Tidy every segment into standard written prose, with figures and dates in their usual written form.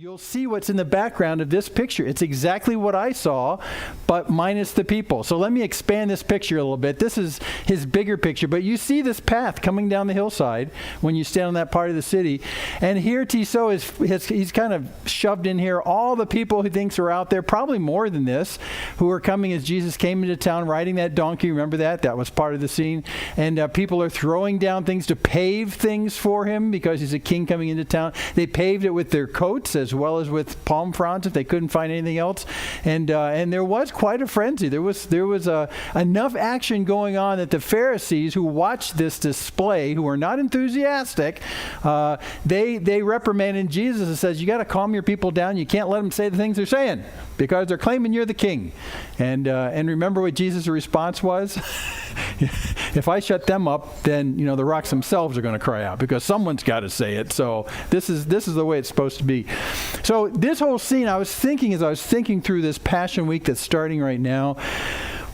You'll see what's in the background of this picture. It's exactly what I saw, but minus the people. So let me expand this picture a little bit. This is his bigger picture, but you see this path coming down the hillside when you stand on that part of the city. And here Tissot he's kind of shoved in here all the people he thinks are out there, probably more than this, who are coming as Jesus came into town riding that donkey. Remember that? That was part of the scene. And people are throwing down things to pave things for him because he's a king coming into town. They paved it with their coats as well as with palm fronds if they couldn't find anything else. And there was quite a frenzy. There was enough action going on that the Pharisees who watched this display, who were not enthusiastic, they reprimanded Jesus and says, you got to calm your people down. You can't let them say the things they're saying because they're claiming you're the king. And remember what Jesus' response was? If I shut them up, then the rocks themselves are going to cry out because someone's got to say it. So this is the way it's supposed to be. So this whole scene, I was thinking through this Passion Week that's starting right now,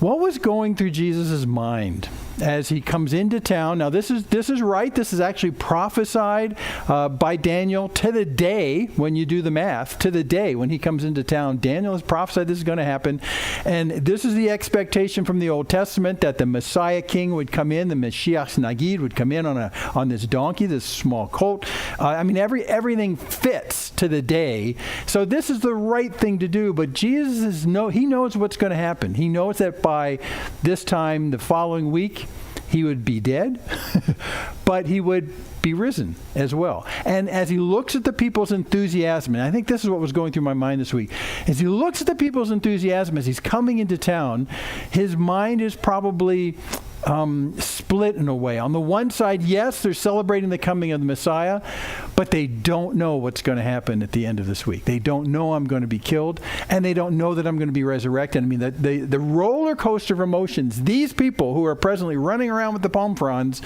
what was going through Jesus' mind as he comes into town? Now this is right. This is actually prophesied by Daniel to the day, when you do the math, to the day when he comes into town. Daniel has prophesied this is going to happen. And this is the expectation from the Old Testament that the Messiah king would come in, the Mashiach Nagid would come in on this donkey, this small colt. Everything fits to the day. So this is the right thing to do. But Jesus he knows what's going to happen. He knows that by this time the following week, he would be dead, but he would be risen as well. And as he looks at the people's enthusiasm, and I think this is what was going through my mind this week, as he looks at the people's enthusiasm as he's coming into town, his mind is probably split in a way. On the one side, yes, they're celebrating the coming of the Messiah, but they don't know what's going to happen at the end of this week. They don't know I'm going to be killed, and they don't know that I'm going to be resurrected. The roller coaster of emotions, these people who are presently running around with the palm fronds,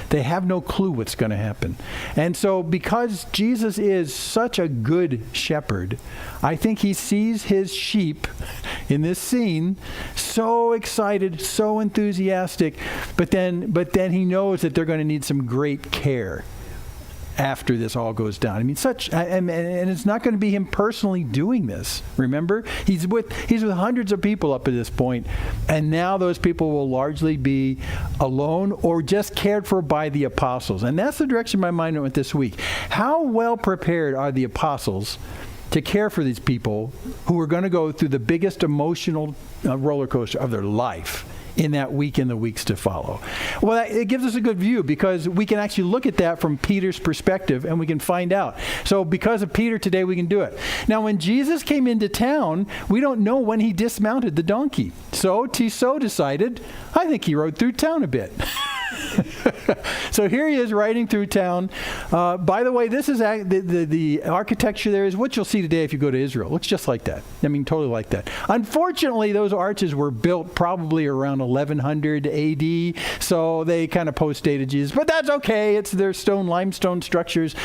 they have no clue what's going to happen. And so because Jesus is such a good shepherd, I think he sees his sheep in this scene so excited, so enthusiastic, but then he knows that they're going to need some great care after this all goes down. And it's not going to be him personally doing this. Remember, he's with hundreds of people up to this point, and now those people will largely be alone or just cared for by the apostles. And that's the direction my mind went this week. How well prepared are the apostles to care for these people who are going to go through the biggest emotional roller coaster of their life in that week and the weeks to follow? Well, it gives us a good view because we can actually look at that from Peter's perspective and we can find out. So because of Peter today, we can do it. Now, when Jesus came into town, we don't know when he dismounted the donkey. So Tissot decided, I think he rode through town a bit. So here he is riding through town. By the way, this is the architecture there is what you'll see today if you go to Israel. It looks just like that. Totally like that. Unfortunately, those arches were built probably around 1100 AD, so they kind of post-dated Jesus. But that's okay. They're limestone structures.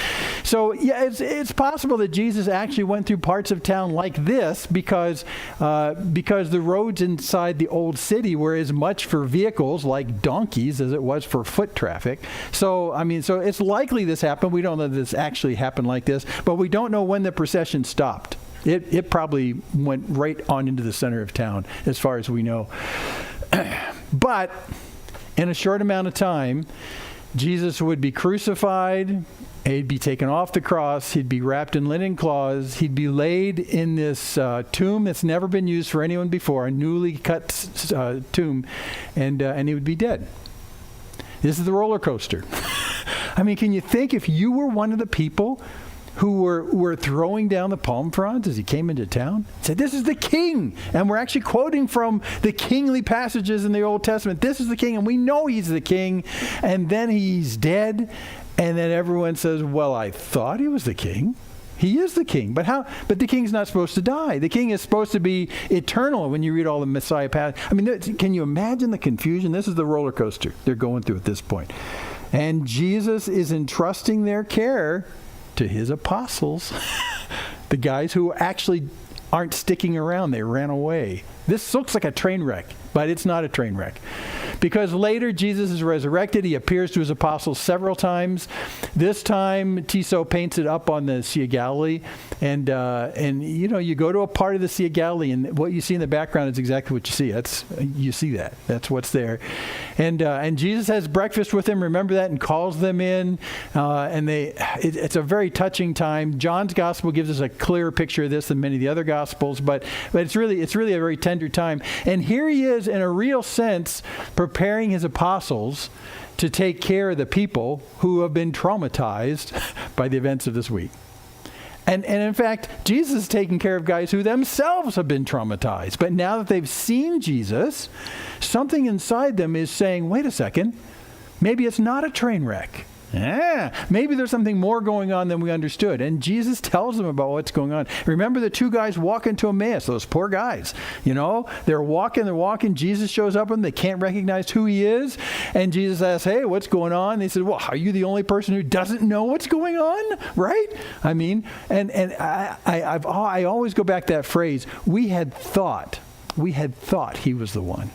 So yeah, it's possible that Jesus actually went through parts of town like this because the roads inside the old city were as much for vehicles like donkeys as it was for foot traffic. So it's likely this happened. We don't know that this actually happened like this, but we don't know when the procession stopped. It probably went right on into the center of town as far as we know. But in a short amount of time, Jesus would be crucified. He'd be taken off the cross. He'd be wrapped in linen cloths. He'd be laid in this tomb that's never been used for anyone before, a newly cut tomb, and he would be dead. This is the roller coaster. Can you think if you were one of the people who were throwing down the palm fronds as he came into town? Said, this is the king. And we're actually quoting from the kingly passages in the Old Testament. This is the king, and we know he's the king. And then he's dead. And then everyone says, well, I thought he was the king. He is the king. But the king's not supposed to die. The king is supposed to be eternal when you read all the Messiah passages. Can you imagine the confusion? This is the roller coaster they're going through at this point. And Jesus is entrusting their care to his apostles, the guys who actually aren't sticking around. They ran away. This looks like a train wreck, but it's not a train wreck. Because later Jesus is resurrected. He appears to his apostles several times. This time, Tissot paints it up on the Sea of Galilee. And you go to a part of the Sea of Galilee, and what you see in the background is exactly what you see. You see that. That's what's there. And Jesus has breakfast with them. Remember that, and calls them in. It's a very touching time. John's gospel gives us a clearer picture of this than many of the other gospels, but it's really a very tender time. And here he is, in a real sense, preparing his apostles to take care of the people who have been traumatized by the events of this week. And in fact, Jesus is taking care of guys who themselves have been traumatized. But now that they've seen Jesus, something inside them is saying, wait a second, maybe it's not a train wreck. Maybe there's something more going on than we understood. And Jesus tells them about what's going on. Remember the two guys walking to Emmaus, those poor guys. They're walking. Jesus shows up and they can't recognize who he is. And Jesus asks, hey, what's going on? They said, well, are you the only person who doesn't know what's going on? Right? I mean, I always go back to that phrase, we had thought he was the one.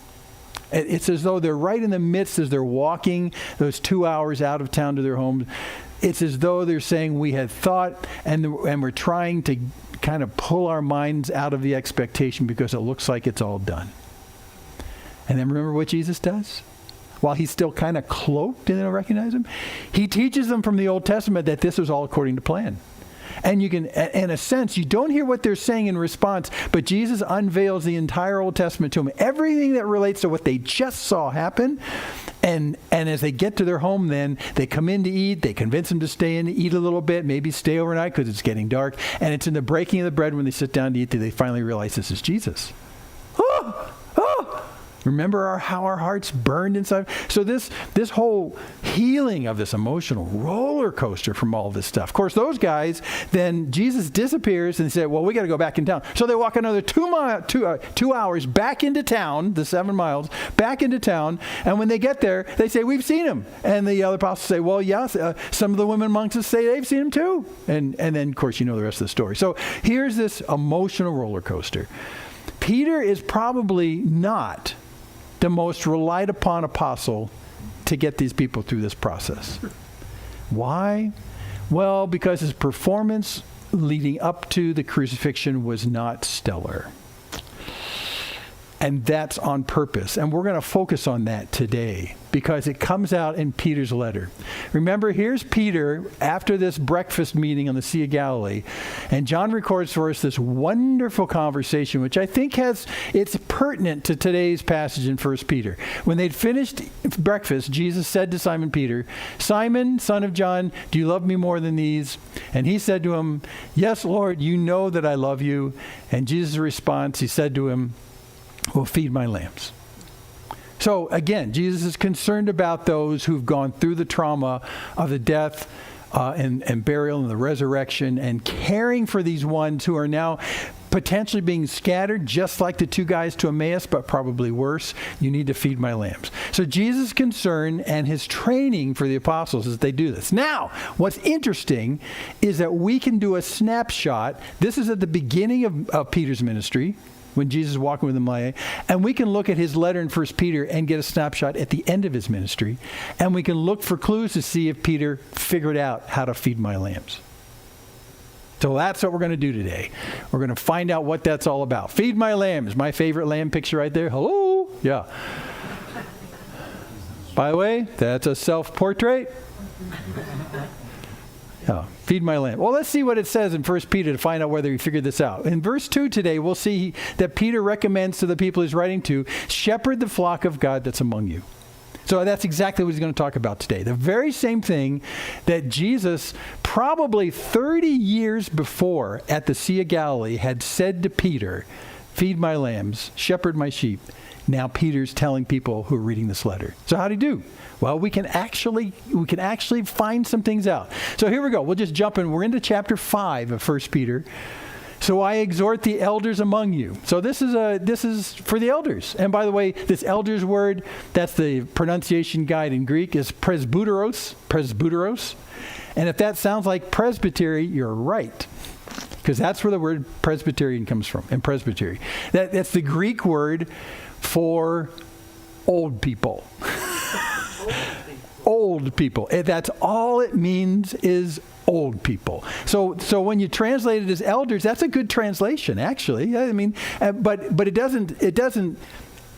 It's as though they're right in the midst as they're walking those 2 hours out of town to their homes. It's as though they're saying, we had thought, and we're trying to kind of pull our minds out of the expectation because it looks like it's all done. And then remember what Jesus does? While he's still kind of cloaked and they don't recognize him, he teaches them from the Old Testament that this was all according to plan. And you can, in a sense, you don't hear what they're saying in response, but Jesus unveils the entire Old Testament to them. Everything that relates to what they just saw happen. And as they get to their home then, they come in to eat. They convince them to stay in to eat a little bit, maybe stay overnight because it's getting dark. And it's in the breaking of the bread when they sit down to eat that they finally realize this is Jesus. Remember how our hearts burned inside? So this whole healing of this emotional roller coaster from all this stuff. Of course, those guys, then Jesus disappears and they say, well, we got to go back in town. So they walk another 2 hours back into town, the 7 miles, back into town. And when they get there, they say, we've seen him. And the other apostles say, well, yes, some of the women amongst us say they've seen him too. And then, of course, you know the rest of the story. So here's this emotional roller coaster. Peter is probably not the most relied upon apostle to get these people through this process. Why? Well, because his performance leading up to the crucifixion was not stellar. And that's on purpose. And we're going to focus on that today because it comes out in Peter's letter. Remember, here's Peter after this breakfast meeting on the Sea of Galilee. And John records for us this wonderful conversation, which I think it's pertinent to today's passage in 1 Peter. When they'd finished breakfast, Jesus said to Simon Peter, Simon, son of John, do you love me more than these? And he said to him, yes, Lord, you know that I love you. And Jesus' response, he said to him, well, feed my lambs. So again, Jesus is concerned about those who've gone through the trauma of the death and burial and the resurrection and caring for these ones who are now potentially being scattered, just like the two guys to Emmaus, but probably worse. You need to feed my lambs. So Jesus' concern and his training for the apostles is they do this. Now, what's interesting is that we can do a snapshot. This is at the beginning of Peter's ministry, when Jesus is walking with them, and we can look at his letter in 1 Peter and get a snapshot at the end of his ministry, and we can look for clues to see if Peter figured out how to feed my lambs. So that's what we're going to do today. We're going to find out what that's all about. Feed my lambs, my favorite lamb picture right there. Hello? Yeah. By the way, that's a self-portrait. Yeah, feed my lamb. Well, let's see what it says in 1 Peter to find out whether he figured this out. In verse 2 today, we'll see that Peter recommends to the people he's writing to, shepherd the flock of God that's among you. So that's exactly what he's going to talk about today. The very same thing that Jesus, probably 30 years before at the Sea of Galilee, had said to Peter, feed my lambs, shepherd my sheep. Now Peter's telling people who are reading this letter. So how'd he do? Well, we can actually find some things out. So here we go. We'll just jump in. We're into chapter 5 of 1 Peter. So I exhort the elders among you. So this is for the elders. And by the way, this elders word, that's the pronunciation guide in Greek, is presbyteros. Presbyteros. And if that sounds like presbytery, you're right. Because that's where the word Presbyterian comes from, and presbytery. That's the Greek word for old people. Old people. That's all it means is old people. So when you translate it as elders, that's a good translation, actually. I mean, but it doesn't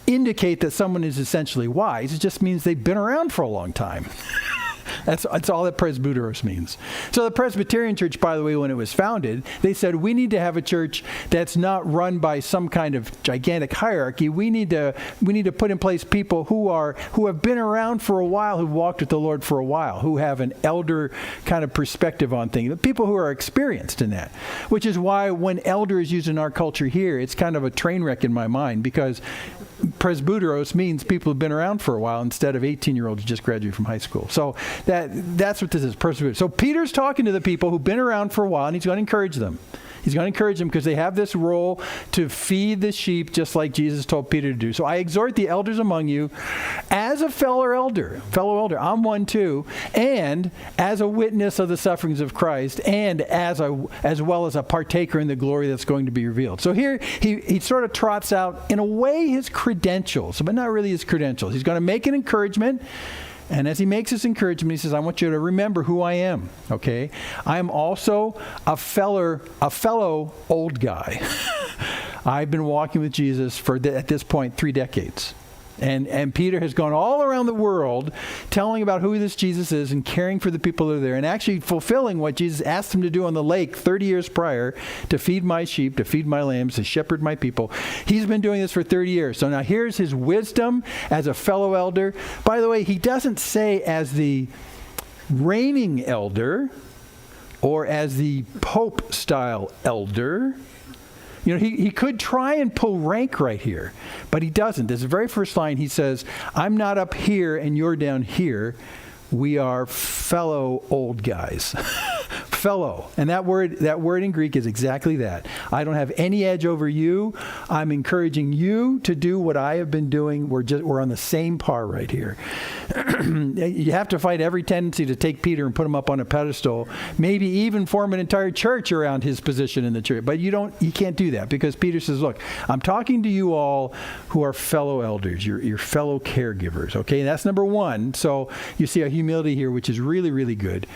indicate that someone is essentially wise. It just means they've been around for a long time. That's all that presbyteros means. So the Presbyterian Church, by the way, when it was founded, they said we need to have a church that's not run by some kind of gigantic hierarchy. We need to put in place people who have been around for a while, who've walked with the Lord for a while, who have an elder kind of perspective on things. People who are experienced in that. Which is why when elder is used in our culture here, it's kind of a train wreck in my mind, because presbyteros means people who've been around for a while instead of 18-year-olds who just graduated from high school. So that's what this is, presbyteros. So Peter's talking to the people who've been around for a while, and he's going to encourage them. He's going to encourage them because they have this role to feed the sheep, just like Jesus told Peter to do. So I exhort the elders among you as a fellow elder, I'm one too, and as a witness of the sufferings of Christ, and as well as a partaker in the glory that's going to be revealed. So here he sort of trots out, in a way, his credentials, but not really his credentials. He's going to make an encouragement. And as he makes this encouragement, he says, I want you to remember who I am, okay? I am also a fellow old guy. I've been walking with Jesus for, at this point, 3 decades. And Peter has gone all around the world telling about who this Jesus is and caring for the people that are there and actually fulfilling what Jesus asked him to do on the lake 30 years prior, to feed my sheep, to feed my lambs, to shepherd my people. He's been doing this for 30 years. So now here's his wisdom as a fellow elder. By the way, he doesn't say as the reigning elder or as the Pope-style elder. You know, he could try and pull rank right here, but he doesn't. This is the very first line. He says, I'm not up here and you're down here. We are fellow old guys. Fellow. And that word in Greek is exactly that. I don't have any edge over you. I'm encouraging you to do what I have been doing. We're on the same par right here. You have to fight every tendency to take Peter and put him up on a pedestal, maybe even form an entire church around his position in the church. But you can't do that, because Peter says, look, I'm talking to you all who are fellow elders, your fellow caregivers. Okay, and that's number one. So you see a humility here, which is really, really good.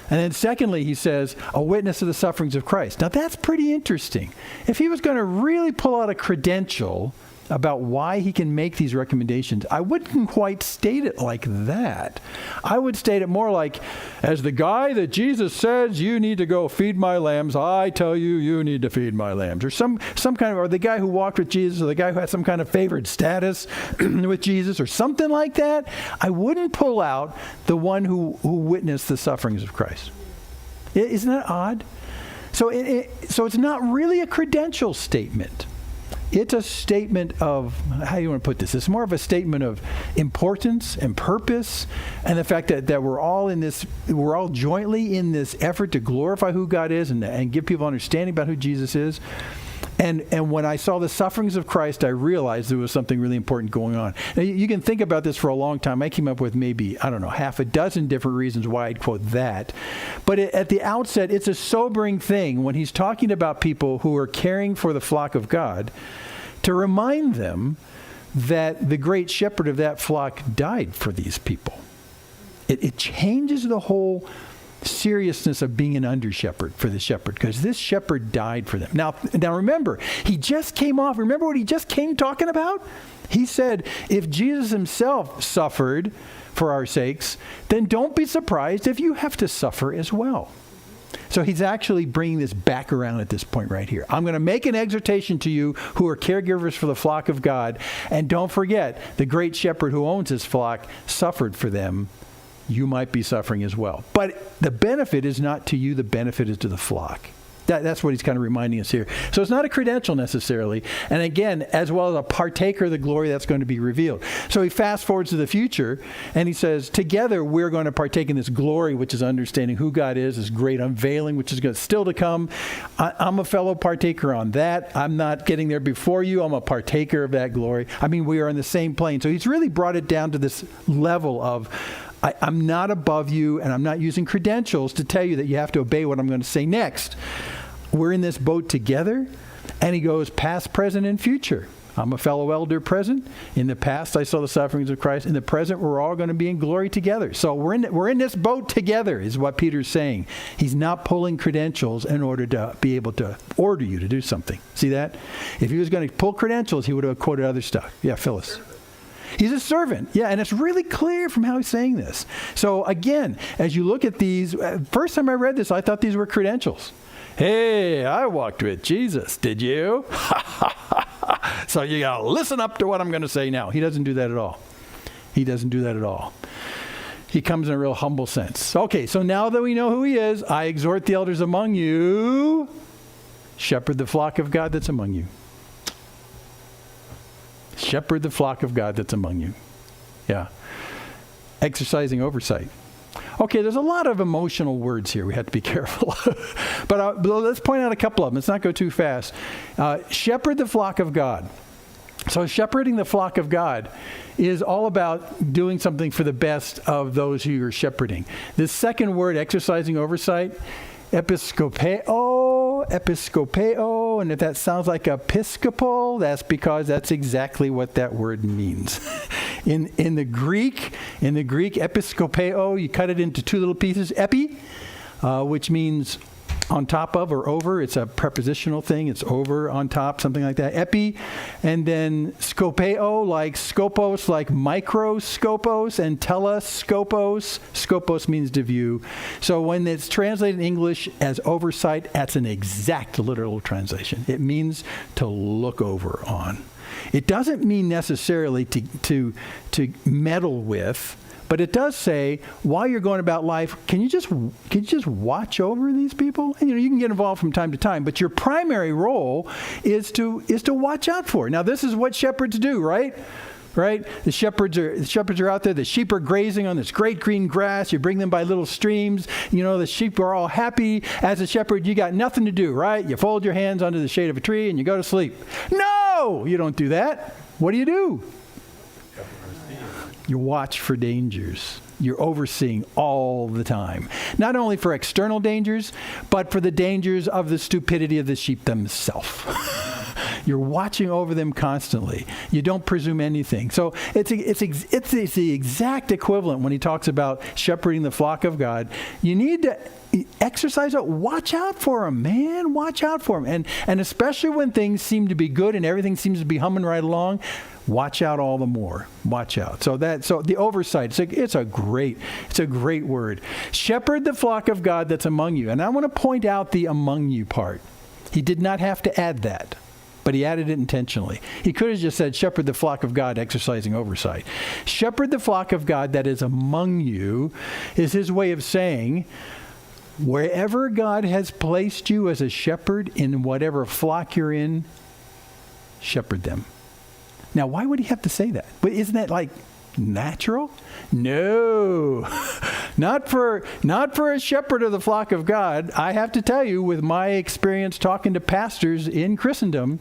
And then secondly, he says, a witness of the sufferings of Christ. Now that's pretty interesting. If he was going to really pull out a credential about why he can make these recommendations, I wouldn't quite state it like that. I would state it more like, as the guy that Jesus says, you need to go feed my lambs, I tell you, you need to feed my lambs. Or some kind of, or the guy who walked with Jesus, or the guy who had some kind of favored status with Jesus, or something like that. I wouldn't pull out the one who witnessed the sufferings of Christ. Isn't that odd? So it's not really a credential statement. It's a statement of, how do you want to put this? It's more of a statement of importance and purpose, and the fact that we're all jointly in this effort to glorify who God is and give people understanding about who Jesus is. And when I saw the sufferings of Christ, I realized there was something really important going on. Now, you can think about this for a long time. I came up with maybe, half a dozen different reasons why I'd quote that. But at the outset, it's a sobering thing when he's talking about people who are caring for the flock of God, to remind them that the great shepherd of that flock died for these people. It changes the whole seriousness of being an under shepherd for the shepherd, because this shepherd died for them. Now remember, remember what he just came talking about? He said, if Jesus himself suffered for our sakes, then don't be surprised if you have to suffer as well. So he's actually bringing this back around at this point right here. I'm going to make an exhortation to you who are caregivers for the flock of God, and don't forget, the great shepherd who owns his flock suffered for them. You might be suffering as well. But the benefit is not to you, the benefit is to the flock. That's what he's kind of reminding us here. So it's not a credential necessarily. And again, as well as a partaker of the glory that's going to be revealed. So he fast forwards to the future, and he says, together we're going to partake in this glory, which is understanding who God is, this great unveiling, which is still to come. I'm a fellow partaker on that. I'm not getting there before you. I'm a partaker of that glory. I mean, we are on the same plane. So he's really brought it down to this level of, I'm not above you, and I'm not using credentials to tell you that you have to obey what I'm going to say next. We're in this boat together, and he goes past, present, and future. I'm a fellow elder present. In the past, I saw the sufferings of Christ. In the present, we're all going to be in glory together. So we're in this boat together, is what Peter's saying. He's not pulling credentials in order to be able to order you to do something. See that? If he was going to pull credentials, he would have quoted other stuff. Yeah, Phyllis. He's a servant. Yeah, and it's really clear from how he's saying this. So again, as you look at these, first time I read this, I thought these were credentials. Hey, I walked with Jesus. Did you? So you got to listen up to what I'm going to say now. He doesn't do that at all. He doesn't do that at all. He comes in a real humble sense. Okay, so now that we know who he is, I exhort the elders among you, shepherd the flock of God that's among you. Shepherd the flock of God that's among you. Yeah. Exercising oversight. Okay, there's a lot of emotional words here. We have to be careful. But let's point out a couple of them. Let's not go too fast. Shepherd the flock of God. So shepherding the flock of God is all about doing something for the best of those who you're shepherding. This second word, exercising oversight, episkopeo, and if that sounds like episcopal, that's because that's exactly what that word means. In the Greek, episkopeo, you cut it into two little pieces, epi, which means on top of or over. It's a prepositional thing. It's over, on top, something like that. Epi. And then skopeo, like scopos, like microscopos, and telescopos. Scopos means to view. So when it's translated in English as oversight, that's an exact literal translation. It means to look over on. It doesn't mean necessarily to meddle with, but it does say, while you're going about life, can you just watch over these people? And, you can get involved from time to time, but your primary role is to watch out for. Now, this is what shepherds do, right? Right? The shepherds are out there. The sheep are grazing on this great green grass. You bring them by little streams. The sheep are all happy. As a shepherd, you got nothing to do, right? You fold your hands under the shade of a tree and you go to sleep. No, you don't do that. What do? You watch for dangers. You're overseeing all the time. Not only for external dangers, but for the dangers of the stupidity of the sheep themselves. You're watching over them constantly. You don't presume anything. So it's the exact equivalent when he talks about shepherding the flock of God. You need to exercise it. Watch out for them, man. Watch out for them. And especially when things seem to be good and everything seems to be humming right along, watch out all the more. Watch out. So the oversight, it's a great word. Shepherd the flock of God that's among you. And I want to point out the among you part. He did not have to add that, but he added it intentionally. He could have just said, shepherd the flock of God exercising oversight. Shepherd the flock of God that is among you is his way of saying, wherever God has placed you as a shepherd in whatever flock you're in, shepherd them. Now, why would he have to say that? But isn't that like natural? No, not for a shepherd of the flock of God. I have to tell you, with my experience talking to pastors in Christendom,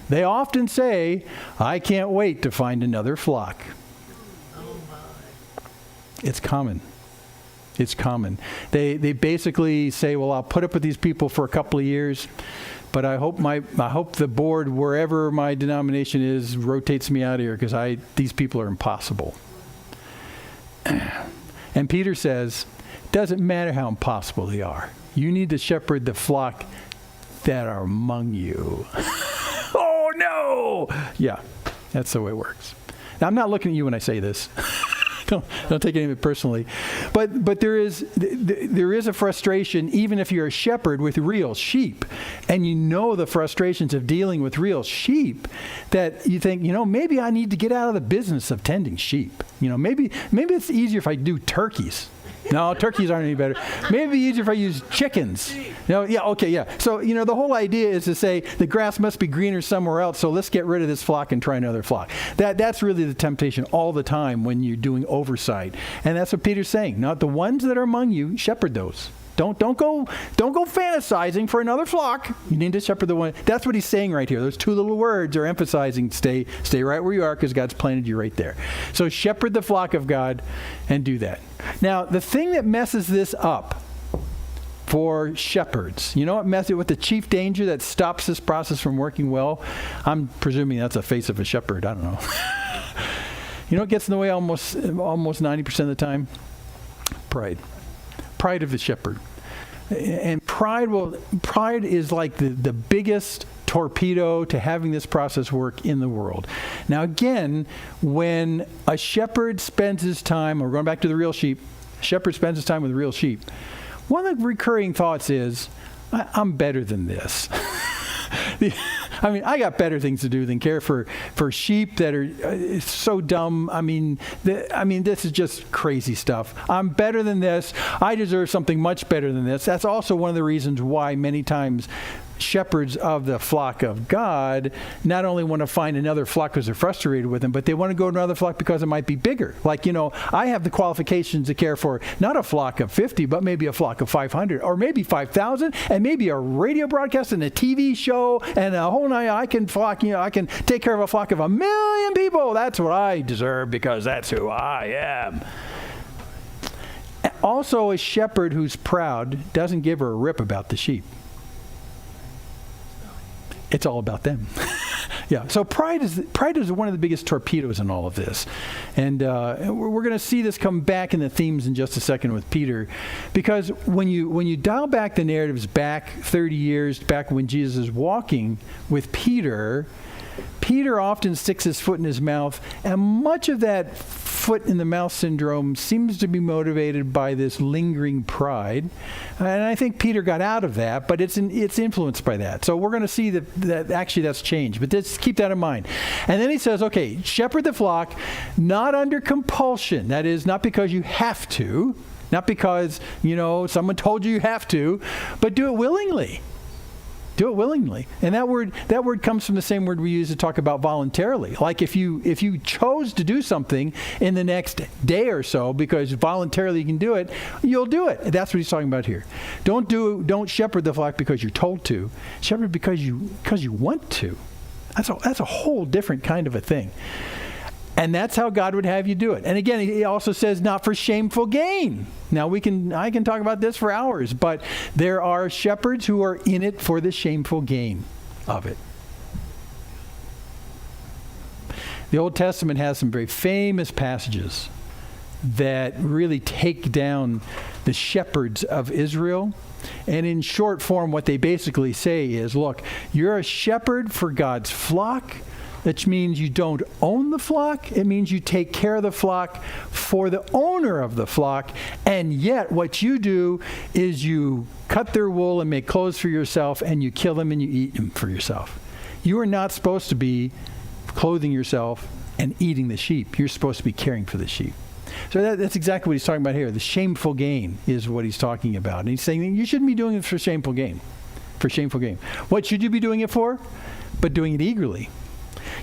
they often say, I can't wait to find another flock. It's common. It's common. They basically say, well, I'll put up with these people for a couple of years, but I hope the board, wherever my denomination is, rotates me out of here because these people are impossible. And Peter says, doesn't matter how impossible they are. You need to shepherd the flock that are among you. Oh no! Yeah, that's the way it works. Now, I'm not looking at you when I say this. Don't take any of it personally. But there is a frustration, even if you're a shepherd with real sheep, and you know the frustrations of dealing with real sheep, that you think, maybe I need to get out of the business of tending sheep. Maybe it's easier if I do turkeys. No, turkeys aren't any better. Maybe it'd be easier if I use chickens. So, the whole idea is to say the grass must be greener somewhere else, so let's get rid of this flock and try another flock. That's really the temptation all the time when you're doing oversight. And that's what Peter's saying. Not the ones that are among you, shepherd those. Don't go fantasizing for another flock. You need to shepherd the one. That's what he's saying right here. Those two little words are emphasizing stay right where you are because God's planted you right there. So shepherd the flock of God and do that. Now, the thing that messes this up for shepherds. You know what the chief danger that stops this process from working well? I'm presuming that's the face of a shepherd. I don't know. You know what gets in the way almost 90% of the time? Pride. Pride of the shepherd. And pride is like the biggest torpedo to having this process work in the world. Now again, when a shepherd spends his time, we're going back to the real sheep, shepherd spends his time with real sheep, one of the recurring thoughts is, I'm better than this. I mean, I got better things to do than care for sheep that are so dumb. I mean, this is just crazy stuff. I'm better than this. I deserve something much better than this. That's also one of the reasons why many times shepherds of the flock of God not only want to find another flock because they're frustrated with them, but they want to go to another flock because it might be bigger. Like, I have the qualifications to care for not a flock of 50, but maybe a flock of 500 or maybe 5,000, and maybe a radio broadcast and a TV show and a whole night. I can take care of a flock of 1 million people. That's what I deserve because that's who I am. Also, a shepherd who's proud doesn't give her a rip about the sheep. It's all about them. Yeah. So pride is one of the biggest torpedoes in all of this. And we're going to see this come back in the themes in just a second with Peter. Because when you dial back the narratives back 30 years, back when Jesus is walking with Peter often sticks his foot in his mouth. And much of that foot in the mouth syndrome seems to be motivated by this lingering pride. And I think Peter got out of that, but it's influenced by that. So we're going to see that actually that's changed. But just keep that in mind. And then he says, okay, shepherd the flock, not under compulsion. That is, not because you have to, not because, someone told you have to, but do it willingly. Do it willingly. And that word comes from the same word we use to talk about voluntarily. Like if you chose to do something in the next day or so because voluntarily you can do it, you'll do it. That's what he's talking about here. Don't shepherd the flock because you're told to. Shepherd because you want to. That's a whole different kind of a thing. And that's how God would have you do it. And again, he also says not for shameful gain. Now I can talk about this for hours, but there are shepherds who are in it for the shameful gain of it. The Old Testament has some very famous passages that really take down the shepherds of Israel. And in short form, what they basically say is, look, you're a shepherd for God's flock. Which means you don't own the flock. It means you take care of the flock for the owner of the flock. And yet what you do is you cut their wool and make clothes for yourself, and you kill them and you eat them for yourself. You are not supposed to be clothing yourself and eating the sheep. You're supposed to be caring for the sheep. So that's exactly what he's talking about here. The shameful gain is what he's talking about. And he's saying you shouldn't be doing it for shameful gain. For shameful gain. What should you be doing it for? But doing it eagerly.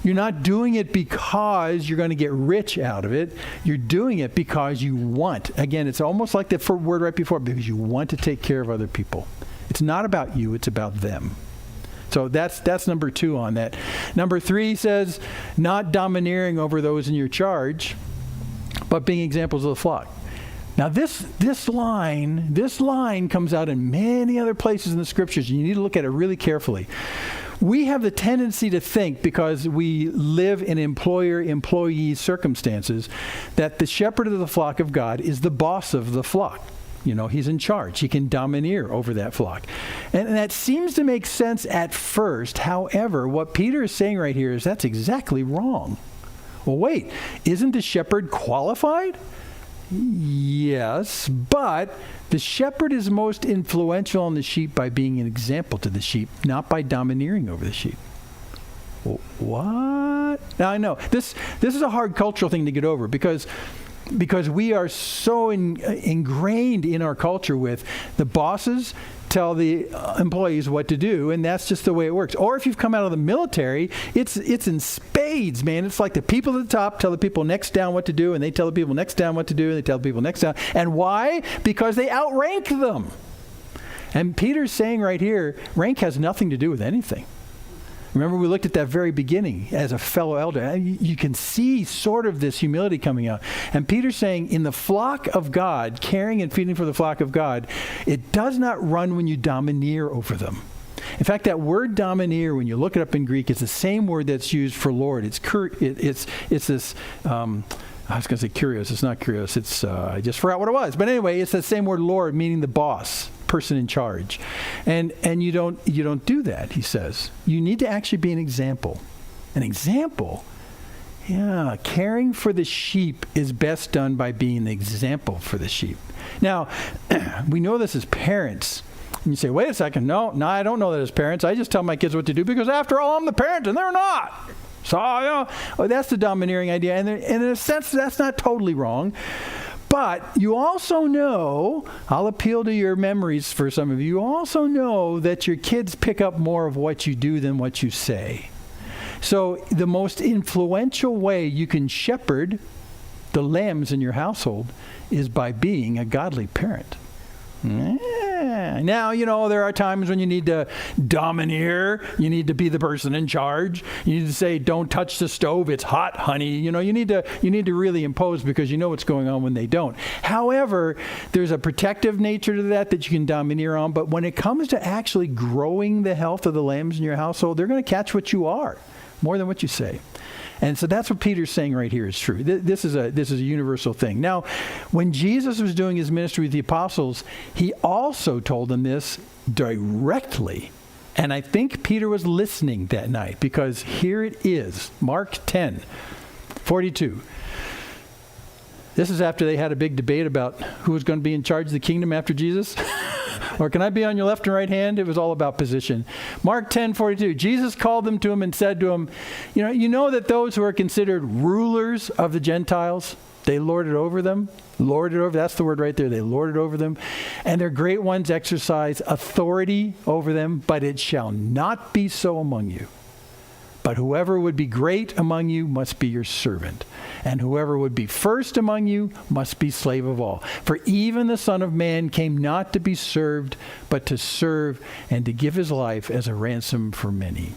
You're not doing it because you're going to get rich out of it. You're doing it because you want. Again, it's almost like the word right before, because you want to take care of other people. It's not about you, it's about them. So that's number 2 on that. Number 3 says, not domineering over those in your charge, but being examples of the flock. Now this line comes out in many other places in the scriptures, and you need to look at it really carefully. We have the tendency to think, because we live in employer-employee circumstances, that the shepherd of the flock of God is the boss of the flock. He's in charge. He can domineer over that flock. And that seems to make sense at first. However, what Peter is saying right here is that's exactly wrong. Well, wait, isn't the shepherd qualified? Yes, but the shepherd is most influential on the sheep by being an example to the sheep, not by domineering over the sheep. Well, what? Now I know this is a hard cultural thing to get over because we are so ingrained in our culture with the bosses tell the employees what to do, and that's just the way it works. Or if you've come out of the military, it's in spades, man. It's like the people at the top tell the people next down what to do, and they tell the people next down what to do, and they tell the people next down. And why? Because they outrank them. And Peter's saying right here, rank has nothing to do with anything. Remember, we looked at that very beginning as a fellow elder. You can see sort of this humility coming out. And Peter's saying, in the flock of God, caring and feeding for the flock of God, it does not run when you domineer over them. In fact, that word domineer, when you look it up in Greek, is the same word that's used for Lord. It's this, I was going to say curious. It's not curious. It's, I just forgot what it was. But anyway, it's the same word Lord, meaning the boss, person in charge. And you don't do that, he says. You need to actually be an example. An example? Yeah, caring for the sheep is best done by being an example for the sheep. Now, we know this as parents. And you say, wait a second, no, I don't know that as parents. I just tell my kids what to do because after all, I'm the parent and they're not. So, that's the domineering idea. And in a sense, that's not totally wrong. But you also know, I'll appeal to your memories for some of you, you also know that your kids pick up more of what you do than what you say. So the most influential way you can shepherd the lambs in your household is by being a godly parent. Yeah. Now, there are times when you need to domineer. You need to be the person in charge. You need to say, don't touch the stove. It's hot, honey. You need to really impose because you know what's going on when they don't. However, there's a protective nature to that you can domineer on. But when it comes to actually growing the health of the lambs in your household, they're going to catch what you are more than what you say. And so that's what Peter's saying right here is true. This is a universal thing. Now, when Jesus was doing his ministry with the apostles, he also told them this directly. And I think Peter was listening that night because here it is, Mark 10:42. This is after they had a big debate about who was going to be in charge of the kingdom after Jesus. Or can I be on your left and right hand? It was all about position. Mark 10:42. Jesus called them to him and said to him, you know that those who are considered rulers of the Gentiles, they lord it over them. Lord it over. That's the word right there. They lord it over them. And their great ones exercise authority over them, but it shall not be so among you. But whoever would be great among you must be your servant. And whoever would be first among you must be slave of all. For even the Son of Man came not to be served, but to serve and to give his life as a ransom for many.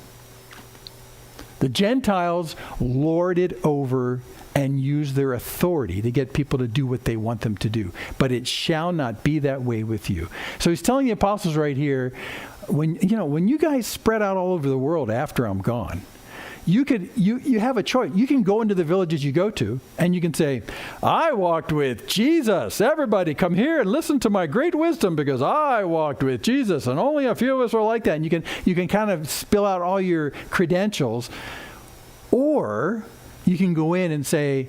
The Gentiles lord it over and use their authority to get people to do what they want them to do. But it shall not be that way with you. So he's telling the apostles right here, when you guys spread out all over the world after I'm gone, you have a choice. You can go into the villages you go to and you can say, I walked with Jesus. Everybody come here and listen to my great wisdom because I walked with Jesus and only a few of us were like that. And you can kind of spill out all your credentials. Or you can go in and say,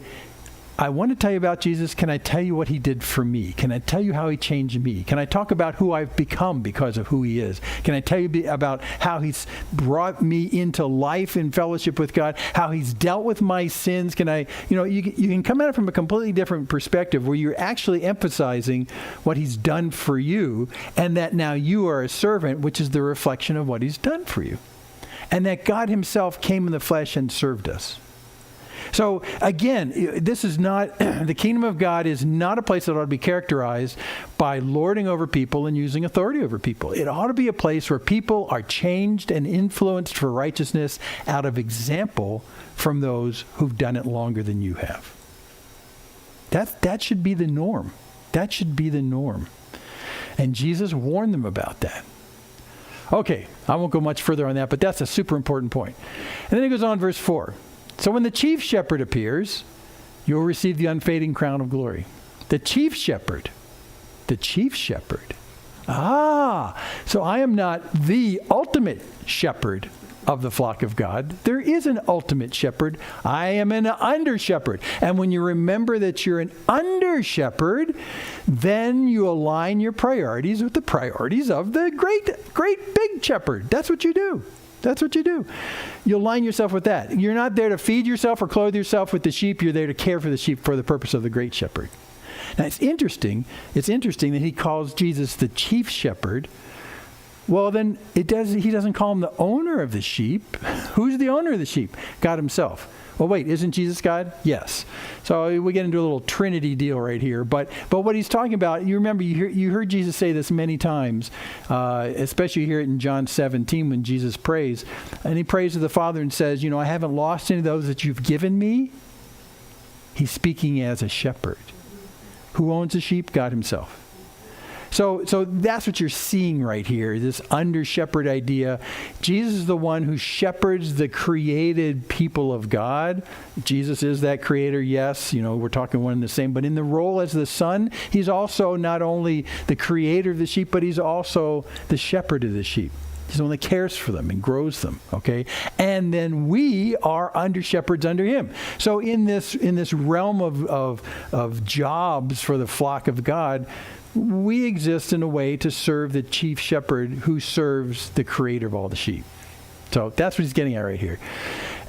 I want to tell you about Jesus. Can I tell you what he did for me? Can I tell you how he changed me? Can I talk about who I've become because of who he is? Can I tell you about how he's brought me into life in fellowship with God, how he's dealt with my sins? Can I, you can come at it from a completely different perspective where you're actually emphasizing what he's done for you and that now you are a servant, which is the reflection of what he's done for you. And that God himself came in the flesh and served us. So again, this is not, the kingdom of God is not a place that ought to be characterized by lording over people and using authority over people. It ought to be a place where people are changed and influenced for righteousness out of example from those who've done it longer than you have. That should be the norm. That should be the norm. And Jesus warned them about that. Okay, I won't go much further on that, but that's a super important point. And then he goes on, verse 4. So when the chief shepherd appears, you'll receive the unfading crown of glory. The chief shepherd. The chief shepherd. So I am not the ultimate shepherd of the flock of God. There is an ultimate shepherd. I am an under shepherd. And when you remember that you're an under shepherd, then you align your priorities with the priorities of the great big shepherd. That's what you do. That's what you do. You align yourself with that. You're not there to feed yourself or clothe yourself with the sheep. You're there to care for the sheep for the purpose of the great shepherd. Now, it's interesting that he calls Jesus the chief shepherd Well, then he doesn't call him the owner of the sheep. Who's the owner of the sheep? God himself. Well, wait, isn't Jesus God? Yes. So we get into a little Trinity deal right here. But what he's talking about, you remember, you heard Jesus say this many times, especially you hear it in John 17 when Jesus prays. And he prays to the Father and says, I haven't lost any of those that you've given me. He's speaking as a shepherd. Who owns the sheep? God himself. So that's what you're seeing right here, this under-shepherd idea. Jesus is the one who shepherds the created people of God. Jesus is that creator, yes. We're talking one and the same. But in the role as the Son, he's also not only the creator of the sheep, but he's also the shepherd of the sheep. He's the one that cares for them and grows them, okay? And then we are under-shepherds under him. So in this realm of jobs for the flock of God, we exist in a way to serve the chief shepherd who serves the creator of all the sheep. So that's what he's getting at right here.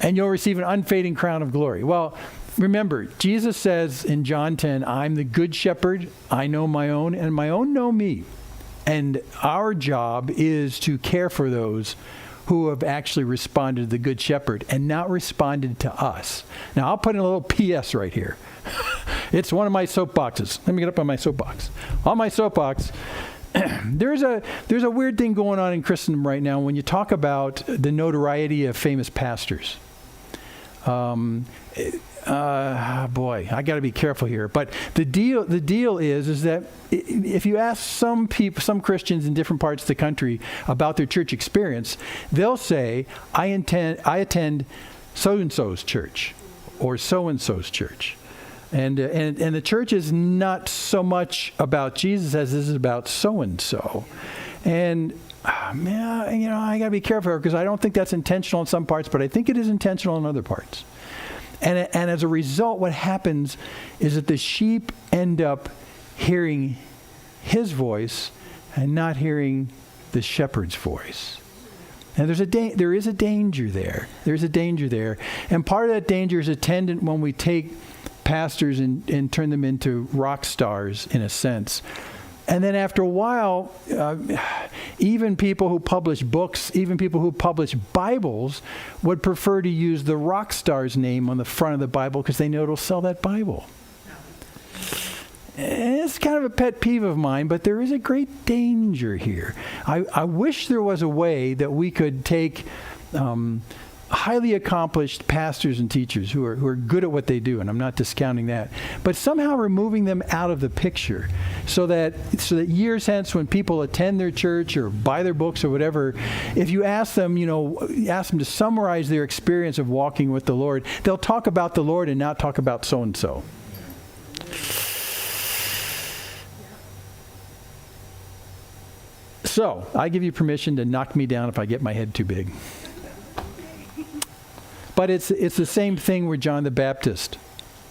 And you'll receive an unfading crown of glory. Well, remember, Jesus says in John 10, I'm the good shepherd. I know my own, and my own know me. And our job is to care for those who have actually responded to the good shepherd and not responded to us. Now, I'll put in a little PS right here. It's one of my soapboxes. Let me get up on my soapbox. On my soapbox, there's a weird thing going on in Christendom right now when you talk about the notoriety of famous pastors. Boy, I got to be careful here. But the deal is that if you ask some people, some Christians in different parts of the country about their church experience, they'll say, I attend so-and-so's church or so-and-so's church. And the church is not so much about Jesus as it is about so-and-so. And I got to be careful here because I don't think that's intentional in some parts, but I think it is intentional in other parts. And as a result, what happens is that the sheep end up hearing his voice and not hearing the shepherd's voice. And there is a danger there. There's a danger there. And part of that danger is attendant when we take pastors and turn them into rock stars, in a sense. And then after a while, even people who publish books, even people who publish Bibles would prefer to use the rock star's name on the front of the Bible because they know it'll sell that Bible. And it's kind of a pet peeve of mine, but there is a great danger here. I wish there was a way that we could take highly accomplished pastors and teachers who are good at what they do, and I'm not discounting that, but somehow removing them out of the picture so that years hence when people attend their church or buy their books or whatever, if you ask them to summarize their experience of walking with the Lord, they'll talk about the Lord and not talk about so-and-so. So, I give you permission to knock me down if I get my head too big. But it's the same thing with John the Baptist.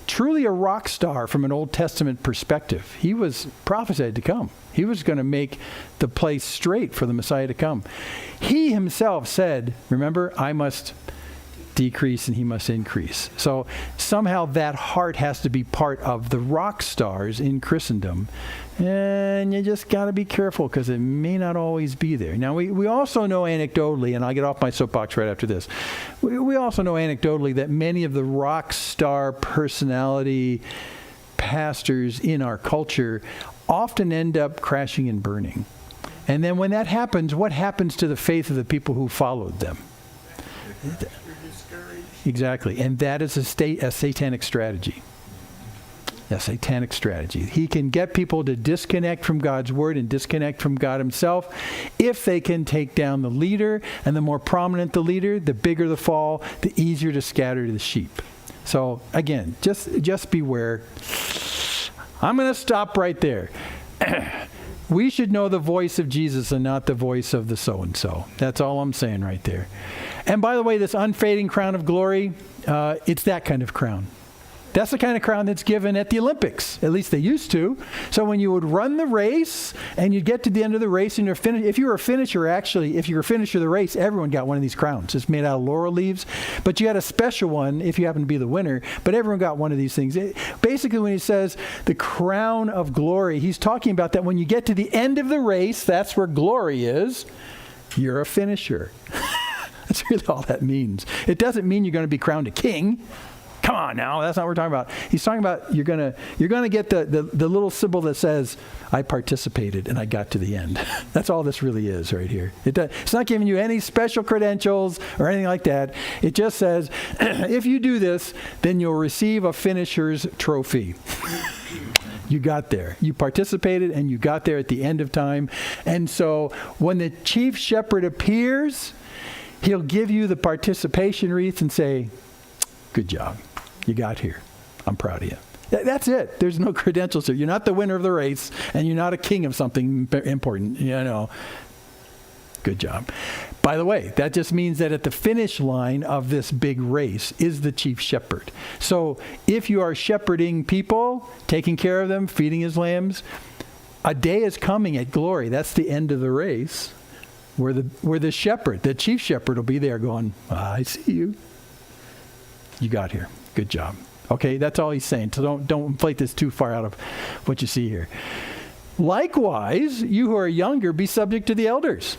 Truly a rock star from an Old Testament perspective. He was prophesied to come. He was going to make the place straight for the Messiah to come. He himself said, remember, I must decrease and he must increase. So somehow that heart has to be part of the rock stars in Christendom. And you just got to be careful because it may not always be there. Now, we also know anecdotally, and I'll get off my soapbox right after this, we also know anecdotally that many of the rock star personality pastors in our culture often end up crashing and burning. And then when that happens, what happens to the faith of the people who followed them? Exactly. And that is a satanic strategy. A satanic strategy. He can get people to disconnect from God's word and disconnect from God himself if they can take down the leader. And the more prominent the leader, the bigger the fall, the easier to scatter the sheep. So again, just beware. I'm going to stop right there. We should know the voice of Jesus and not the voice of the so-and-so. That's all I'm saying right there. And by the way, this unfading crown of glory, it's that kind of crown. That's the kind of crown that's given at the Olympics. At least they used to. So when you would run the race and you'd get to the end of the race and you're finished, if you were a finisher of the race, everyone got one of these crowns. It's made out of laurel leaves. But you had a special one if you happen to be the winner. But everyone got one of these things. Basically, when he says the crown of glory, he's talking about that when you get to the end of the race, that's where glory is. You're a finisher. That's really all that means. It doesn't mean you're going to be crowned a king. Come on now, that's not what we're talking about. He's talking about you're gonna get the little symbol that says, I participated and I got to the end. That's all this really is right here. It's not giving you any special credentials or anything like that. It just says, if you do this, then you'll receive a finisher's trophy. You got there. You participated and you got there at the end of time. And so when the chief shepherd appears, he'll give you the participation wreath and say, good job. You got here. I'm proud of you. That's it. There's no credentials here. You're not the winner of the race, and you're not a king of something important. Good job. By the way, that just means that at the finish line of this big race is the chief shepherd. So if you are shepherding people, taking care of them, feeding his lambs, a day is coming at glory. That's the end of the race, where the shepherd, the chief shepherd, will be there going, I see you. You got here. Good job. Okay, that's all he's saying. So don't inflate this too far out of what you see here. Likewise, you who are younger, be subject to the elders,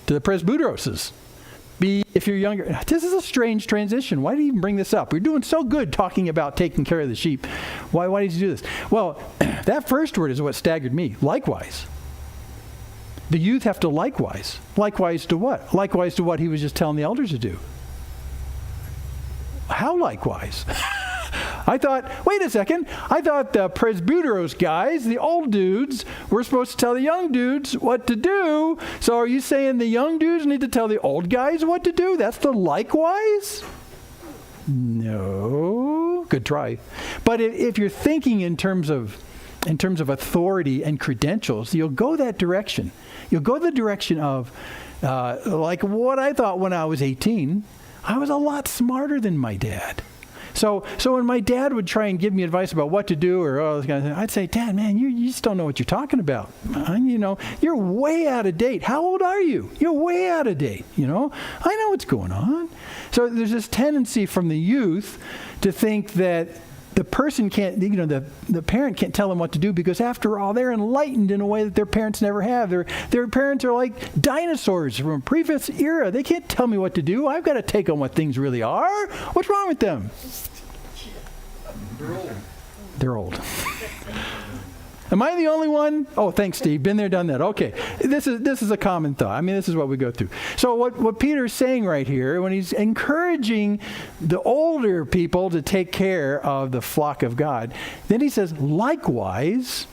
to the presbyteroses. If you're younger. This is a strange transition. Why did he even bring this up? We're doing so good talking about taking care of the sheep. Why did he do this? Well, that first word is what staggered me. Likewise. The youth have to likewise. Likewise to what? Likewise to what he was just telling the elders to do. How likewise? I thought, wait a second, I thought the presbyteros guys, the old dudes, were supposed to tell the young dudes what to do. So are you saying the young dudes need to tell the old guys what to do? That's the likewise? No. Good try. But if you're thinking in terms of authority and credentials, you'll go that direction. You'll go the direction of, like what I thought when I was 18, I was a lot smarter than my dad. So when my dad would try and give me advice about what to do or all this kind of thing, I'd say, Dad, man, you just don't know what you're talking about. You're way out of date. How old are you? You're way out of date. I know what's going on. So there's this tendency from the youth to think that the person can't, the parent can't tell them what to do because after all, they're enlightened in a way that their parents never have. Their parents are like dinosaurs from a previous era. They can't tell me what to do. I've got to take on what things really are. What's wrong with them? They're old. Am I the only one? Oh, thanks, Steve. Been there, done that. Okay. This is a common thought. I mean, this is what we go through. So what Peter's saying right here, when he's encouraging the older people to take care of the flock of God, then he says, likewise,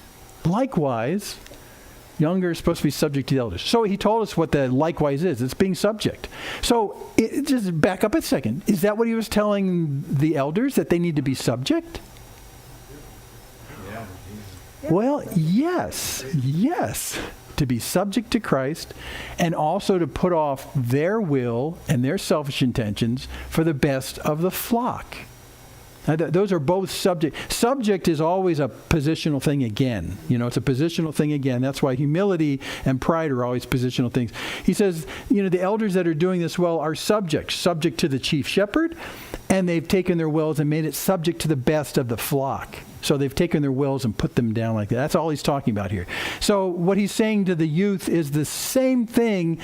younger is supposed to be subject to the elders. So he told us what the likewise is. It's being subject. So just back up a second. Is that what he was telling the elders, that they need to be subject? Well, yes, to be subject to Christ and also to put off their will and their selfish intentions for the best of the flock. Now, those are both subject. Subject is always a positional thing again. It's a positional thing again. That's why humility and pride are always positional things. He says, the elders that are doing this well are subject to the chief shepherd, and they've taken their wills and made it subject to the best of the flock. So they've taken their wills and put them down like that. That's all he's talking about here. So what he's saying to the youth is the same thing.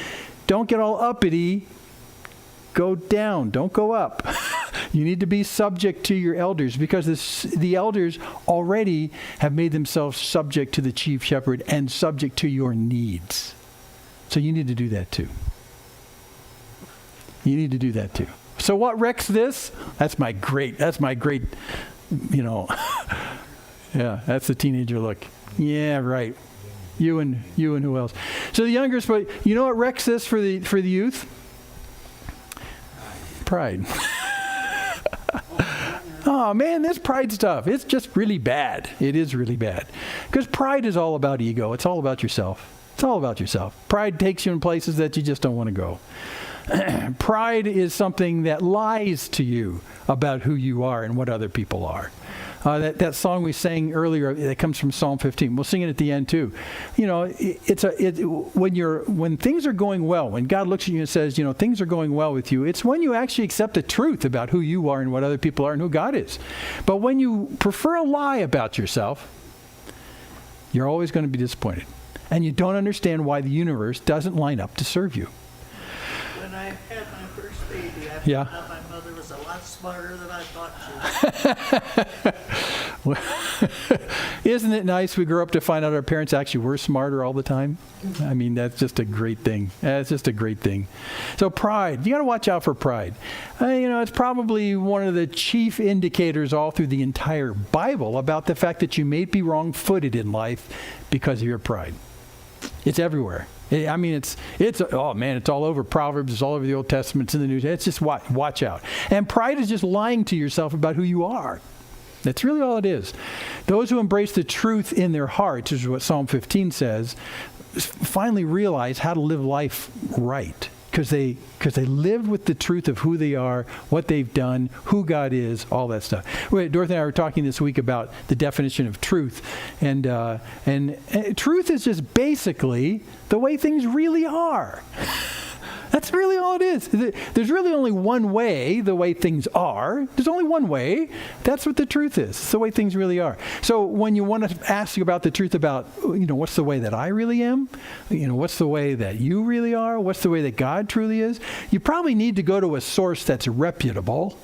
Don't get all uppity. Go down. Don't go up. You need to be subject to your elders because the elders already have made themselves subject to the chief shepherd and subject to your needs. So you need to do that too. You need to do that too. So what wrecks this? That's my great, yeah, that's the teenager look. Yeah, right. You and who else? So the youngest, but what wrecks this for the youth? Pride. Oh man, this pride stuff, it's just really bad. It is really bad. Because pride is all about ego. It's all about yourself. It's all about yourself. Pride takes you in places that you just don't want to go. Pride is something that lies to you about who you are and what other people are. That song we sang earlier, that comes from Psalm 15. We'll sing it at the end too. When things are going well, when God looks at you and says, things are going well with you, it's when you actually accept the truth about who you are and what other people are and who God is. But when you prefer a lie about yourself, you're always going to be disappointed. and you don't understand why the universe doesn't line up to serve you. When I had my first baby, I Yeah. found out my mother was a lot smarter than I thought she was. Isn't it nice we grow up to find out our parents actually were smarter all the time? I mean, that's just a great thing. That's just a great thing. So pride, you got to watch out for pride. It's probably one of the chief indicators all through the entire Bible about the fact that you may be wrong-footed in life because of your pride. It's everywhere. It's all over Proverbs. It's all over the Old Testament. It's in the New Testament. It's just watch out. And pride is just lying to yourself about who you are. That's really all it is. Those who embrace the truth in their hearts, which is what Psalm 15 says, finally realize how to live life right. Because they live with the truth of who they are, what they've done, who God is, all that stuff. Dorothy and I were talking this week about the definition of truth. And truth is just basically the way things really are. That's really all it is. There's really only one way, the way things are. There's only one way. That's what the truth is. It's the way things really are. So when you want to ask about the truth about, what's the way that I really am? What's the way that you really are? What's the way that God truly is? You probably need to go to a source that's reputable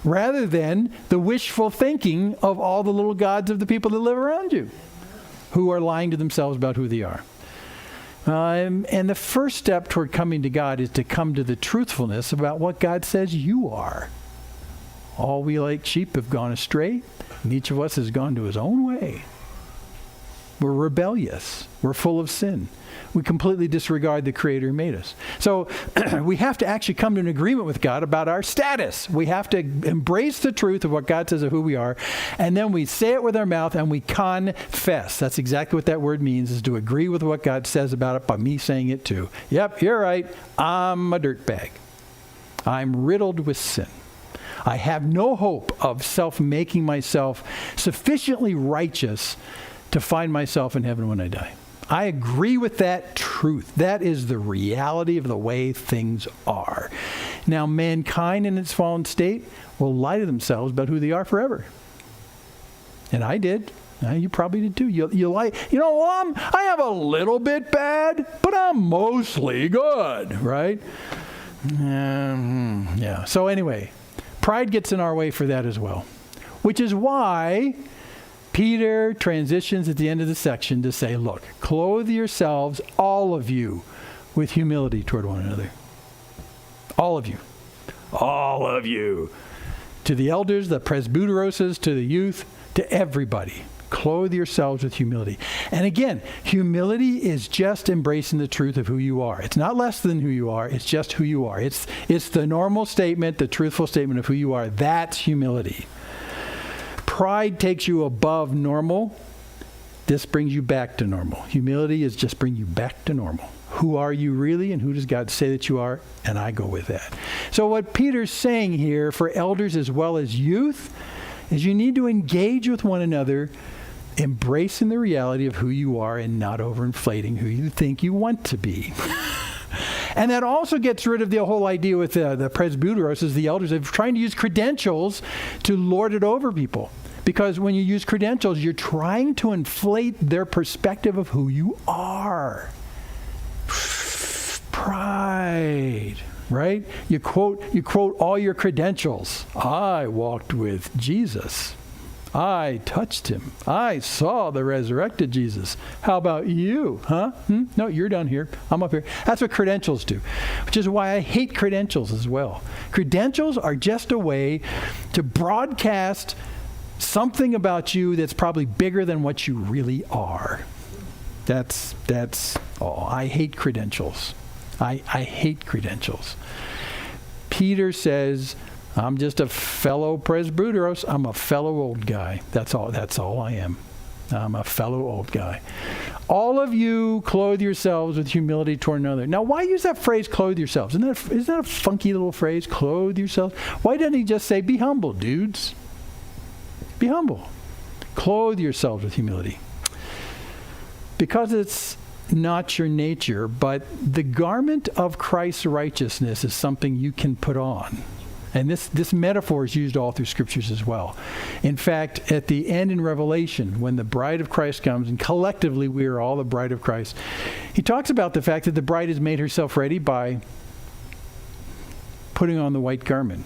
rather than the wishful thinking of all the little gods of the people that live around you who are lying to themselves about who they are. And the first step toward coming to God is to come to the truthfulness about what God says you are. All we like sheep have gone astray, and each of us has gone to his own way. We're rebellious. We're full of sin. We completely disregard the Creator who made us. So we have to actually come to an agreement with God about our status. We have to embrace the truth of what God says of who we are, and then we say it with our mouth and we confess. That's exactly what that word means, is to agree with what God says about it by me saying it too. Yep, you're right. I'm a dirtbag. I'm riddled with sin. I have no hope of making myself sufficiently righteous to find myself in heaven when I die. I agree with that truth. That is the reality of the way things are. Now, mankind in its fallen state will lie to themselves about who they are forever. And I did. You probably did too. You lie. I have a little bit bad, but I'm mostly good, right? Yeah. So anyway, pride gets in our way for that as well, which is why Peter transitions at the end of the section to say, look, clothe yourselves, all of you, with humility toward one another. All of you. All of you. To the elders, the presbyteroses, to the youth, to everybody. Clothe yourselves with humility. And again, humility is just embracing the truth of who you are. It's not less than who you are. It's just who you are. It's the normal statement, the truthful statement of who you are. That's humility. Pride takes you above normal. This brings you back to normal. Humility is just bring you back to normal. Who are you really, and who does God say that you are? And I go with that. So what Peter's saying here for elders as well as youth is you need to engage with one another, embracing the reality of who you are and not overinflating who you think you want to be. And that also gets rid of the whole idea with the presbyteroses, the elders, of trying to use credentials to lord it over people. Because when you use credentials, you're trying to inflate their perspective of who you are. Pride, right? You quote all your credentials. I walked with Jesus. I touched him. I saw the resurrected Jesus. How about you? Huh? No, you're down here. I'm up here. That's what credentials do, which is why I hate credentials as well. Credentials are just a way to broadcast something about you that's probably bigger than what you really are. That's all. I hate credentials. I hate credentials. Peter says, I'm just a fellow presbyteros. I'm a fellow old guy. That's all I am. I'm a fellow old guy. All of you clothe yourselves with humility toward another. Now, why use that phrase, clothe yourselves? Isn't that a funky little phrase, clothe yourselves? Why doesn't he just say, be humble, dudes? Be humble. Clothe yourselves with humility. Because it's not your nature, but the garment of Christ's righteousness is something you can put on. And this metaphor is used all through scriptures as well. In fact, at the end in Revelation, when the bride of Christ comes, and collectively we are all the bride of Christ, he talks about the fact that the bride has made herself ready by putting on the white garment.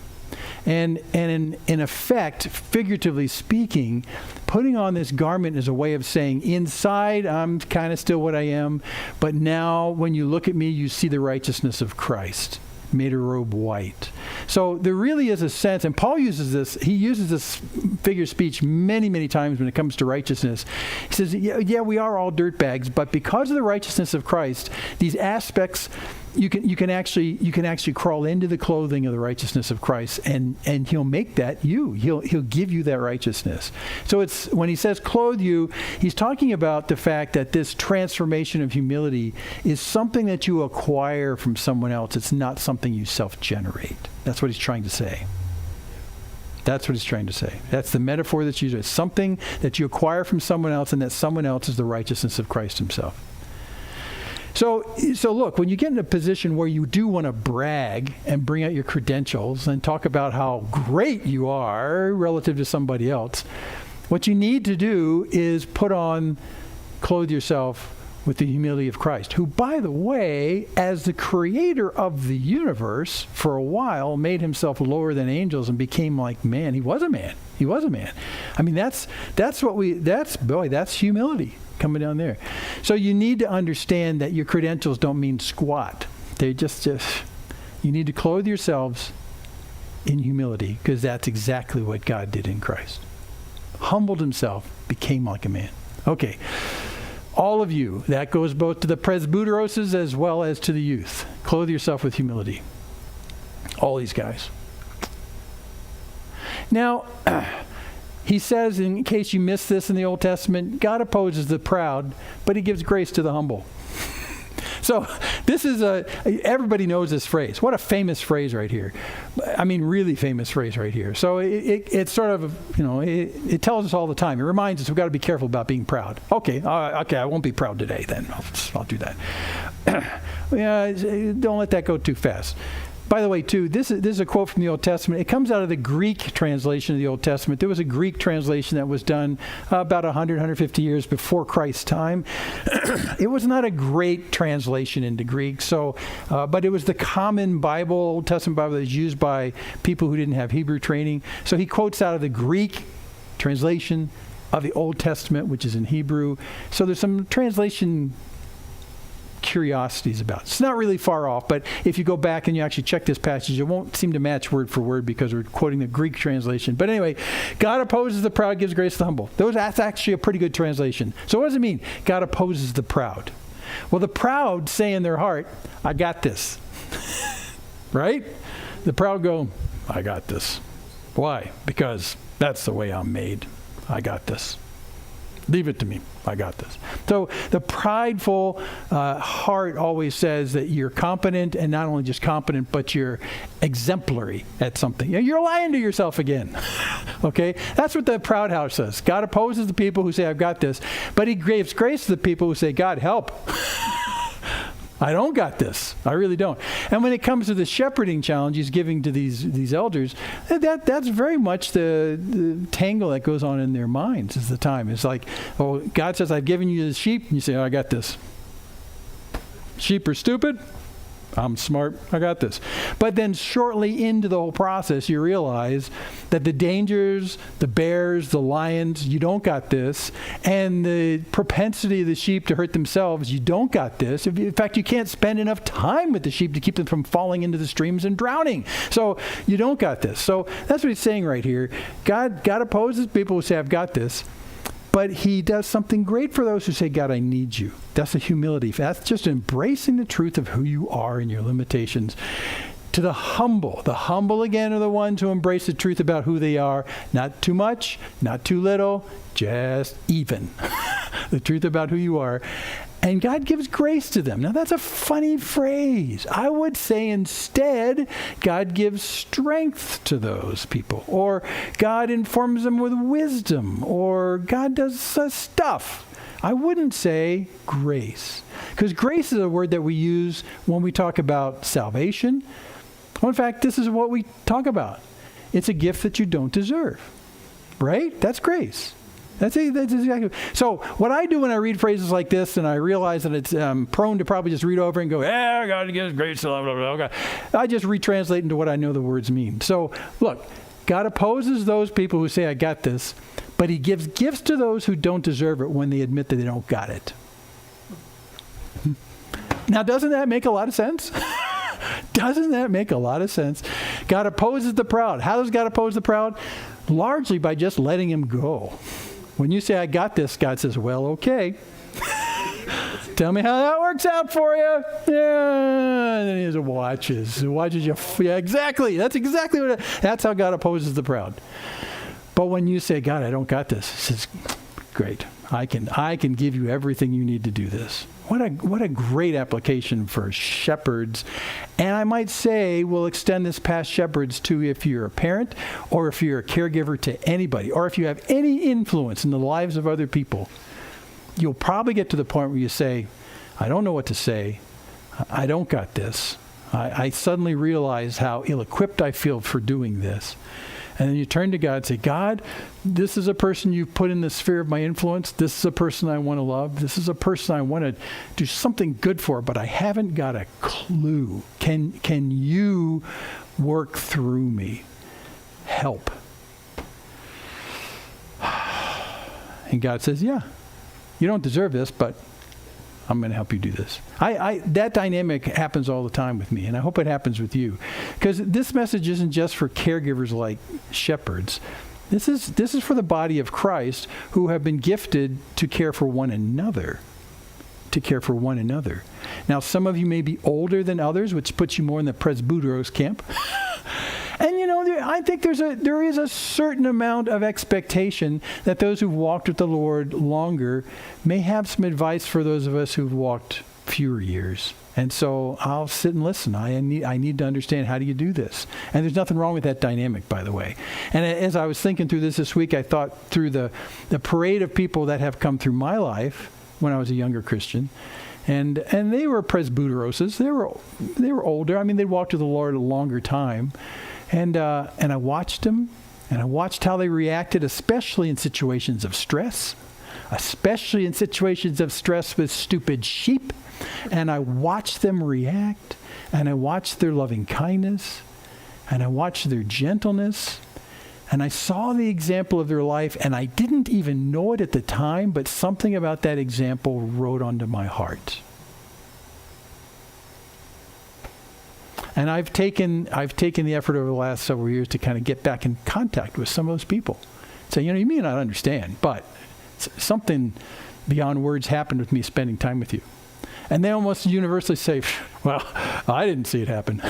And in effect, figuratively speaking, putting on this garment is a way of saying, inside, I'm kind of still what I am, but now when you look at me, you see the righteousness of Christ. Made her robe white. So there really is a sense, and Paul uses this, he uses this figure of speech many, many times when it comes to righteousness. He says, yeah, we are all dirtbags, but because of the righteousness of Christ, these aspects, you can actually crawl into the clothing of the righteousness of Christ, and he'll make that you. He'll give you that righteousness. So it's when he says clothe you, he's talking about the fact that this transformation of humility is something that you acquire from someone else. It's not something you self-generate. That's what he's trying to say. That's what he's trying to say. That's the metaphor that's used. It's something that you acquire from someone else, and that someone else is the righteousness of Christ himself. So look, when you get in a position where you do want to brag and bring out your credentials and talk about how great you are relative to somebody else, what you need to do is clothe yourself with the humility of Christ, who, by the way, as the creator of the universe, for a while made himself lower than angels and became like man. He was a man. He was a man. I mean, that's humility coming down there. So you need to understand that your credentials don't mean squat. They just you need to clothe yourselves in humility, because that's exactly what God did in Christ. Humbled himself, became like a man. Okay. All of you, that goes both to the presbyteroses as well as to the youth. Clothe yourself with humility. All these guys. Now, he says, in case you missed this in the Old Testament, God opposes the proud, but he gives grace to the humble. So this is everybody knows this phrase. What a famous phrase right here. I mean, really famous phrase right here. So it's sort of, it tells us all the time. It reminds us we've got to be careful about being proud. Okay, I won't be proud today then. I'll do that. Yeah, don't let that go too fast. By the way, too, this is a quote from the Old Testament. It comes out of the Greek translation of the Old Testament. There was a Greek translation that was done about 100, 150 years before Christ's time. It was not a great translation into Greek, but it was the common Bible, Old Testament Bible, that was used by people who didn't have Hebrew training. So he quotes out of the Greek translation of the Old Testament, which is in Hebrew. So there's some translation curiosities about it. It's not really far off, but if you go back and you actually check this passage, it won't seem to match word for word because we're quoting the Greek translation. But anyway, God opposes the proud, gives grace to the humble. That's actually a pretty good translation. So what does it mean? God opposes the proud. Well, the proud say in their heart, I got this. Right? The proud go, I got this. Why? Because that's the way I'm made. I got this. Leave it to me. I got this. So the prideful heart always says that you're competent, and not only just competent, but you're exemplary at something. You're lying to yourself again. Okay? That's what the proud house says. God opposes the people who say, I've got this, but he gives grace to the people who say, God, help. I don't got this. I really don't. And when it comes to the shepherding challenge he's giving to these elders, that's very much the tangle that goes on in their minds is the time. It's like, oh, God says, I've given you the sheep. And you say, oh, I got this. Sheep are stupid. I'm smart. I got this. But then shortly into the whole process, you realize that the dangers, the bears, the lions, you don't got this. And the propensity of the sheep to hurt themselves, you don't got this. In fact, you can't spend enough time with the sheep to keep them from falling into the streams and drowning. So you don't got this. So that's what he's saying right here. God opposes people who say, I've got this. But he does something great for those who say, God, I need you. That's a humility. That's just embracing the truth of who you are and your limitations. To the humble again are the ones who embrace the truth about who they are. Not too much, not too little, just even. The truth about who you are. And God gives grace to them. Now, that's a funny phrase. I would say instead, God gives strength to those people. Or God informs them with wisdom. Or God does stuff. I wouldn't say grace. Because grace is a word that we use when we talk about salvation. Well, in fact, this is what we talk about. It's a gift that you don't deserve. Right? That's grace. That's exactly. So what I do when I read phrases like this, and I realize that it's prone to probably just read over and go, God gives grace, blah, blah, blah, blah. I just retranslate into what I know the words mean. So look, God opposes those people who say, I got this, but he gives gifts to those who don't deserve it when they admit that they don't got it. Now, doesn't that make a lot of sense? Doesn't that make a lot of sense? God opposes the proud. How does God oppose the proud? Largely by just letting him go. When you say, I got this, God says, well, okay. Tell me how that works out for you. Yeah, and then he watches you. Yeah, exactly. That's exactly that's how God opposes the proud. But when you say, God, I don't got this, he says, great. I can give you everything you need to do this. What a great application for shepherds. And I might say we'll extend this past shepherds to if you're a parent or if you're a caregiver to anybody or if you have any influence in the lives of other people. You'll probably get to the point where you say, I don't know what to say. I don't got this. I suddenly realize how ill-equipped I feel for doing this. And then you turn to God and say, God, this is a person you've put in the sphere of my influence. This is a person I want to love. This is a person I want to do something good for, but I haven't got a clue. Can you work through me? Help. And God says, yeah, you don't deserve this, but I'm going to help you do this. That dynamic happens all the time with me, and I hope it happens with you. Because this message isn't just for caregivers like shepherds. This is for the body of Christ who have been gifted to care for one another. To care for one another. Now, some of you may be older than others, which puts you more in the presbyteros camp. And I think there is a certain amount of expectation that those who've walked with the Lord longer may have some advice for those of us who've walked fewer years. And so I'll sit and listen. I need to understand, how do you do this? And there's nothing wrong with that dynamic, by the way. And as I was thinking through this week, I thought through the parade of people that have come through my life when I was a younger Christian. And they were presbyteroses. They were older. I mean, they'd walked with the Lord a longer time. And I watched them, and I watched how they reacted, especially in situations of stress, especially in situations of stress with stupid sheep. And I watched them react, and I watched their loving kindness, and I watched their gentleness, and I saw the example of their life, and I didn't even know it at the time, but something about that example wrote onto my heart. And I've taken the effort over the last several years to kind of get back in contact with some of those people. Say, you may not understand, but something beyond words happened with me spending time with you. And they almost universally say, well, I didn't see it happen.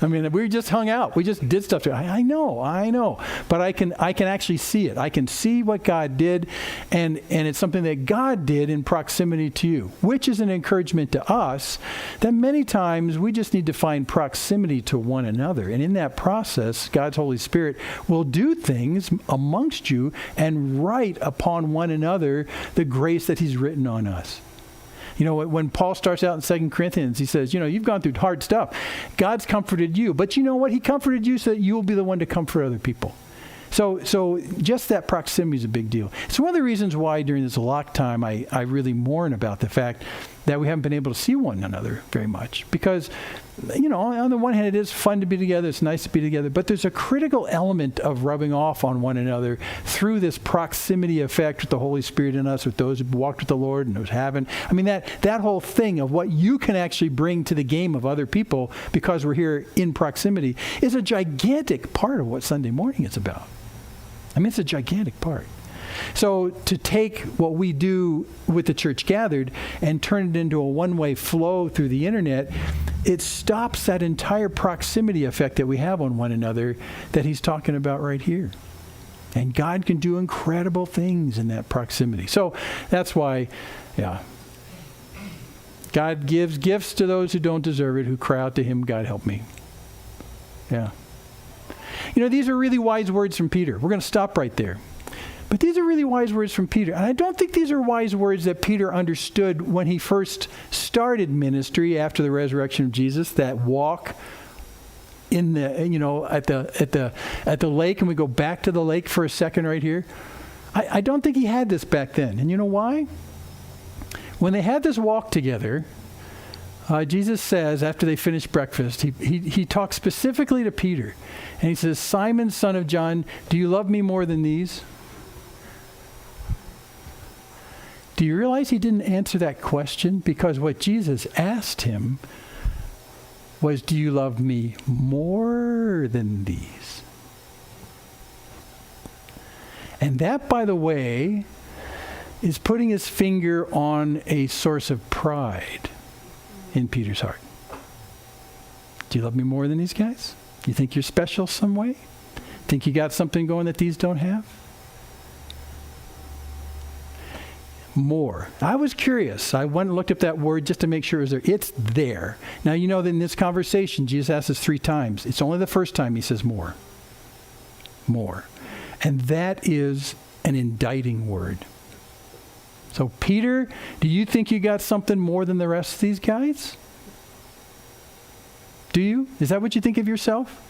I mean, we just hung out. We just did stuff together. I know. But I can actually see it. I can see what God did, and it's something that God did in proximity to you, which is an encouragement to us that many times we just need to find proximity to one another. And in that process, God's Holy Spirit will do things amongst you and write upon one another the grace that he's written on us. When Paul starts out in 2 Corinthians, he says, you've gone through hard stuff. God's comforted you. But you know what? He comforted you so that you'll be the one to comfort other people. So just that proximity is a big deal. It's one of the reasons why during this lock time I really mourn about the fact that we haven't been able to see one another very much. Because, on the one hand, it is fun to be together. It's nice to be together. But there's a critical element of rubbing off on one another through this proximity effect with the Holy Spirit in us, with those who walked with the Lord and those who haven't. I mean, that whole thing of what you can actually bring to the game of other people because we're here in proximity is a gigantic part of what Sunday morning is about. I mean, it's a gigantic part. So to take what we do with the church gathered and turn it into a one-way flow through the internet, it stops that entire proximity effect that we have on one another that he's talking about right here. And God can do incredible things in that proximity. So that's why, God gives gifts to those who don't deserve it, who cry out to him, God help me. Yeah. These are really wise words from Peter. We're going to stop right there. But these are really wise words from Peter. And I don't think these are wise words that Peter understood when he first started ministry after the resurrection of Jesus, that walk in the, at the lake, and we go back to the lake for a second right here. I don't think he had this back then. And you know why? When they had this walk together, Jesus says, after they finish breakfast, he talks specifically to Peter. And he says, Simon, son of John, do you love me more than these? Do you realize he didn't answer that question? Because what Jesus asked him was, do you love me more than these? And that, by the way, is putting his finger on a source of pride in Peter's heart. Do you love me more than these guys? You think you're special some way? Think you got something going that these don't have? More. I was curious. I went and looked up that word just to make sure it was there. It's there. Now, you know that in this conversation, Jesus asks us 3 times. It's only the first time he says more. More. And that is an indicting word. So, Peter, do you think you got something more than the rest of these guys? Do you? Is that what you think of yourself?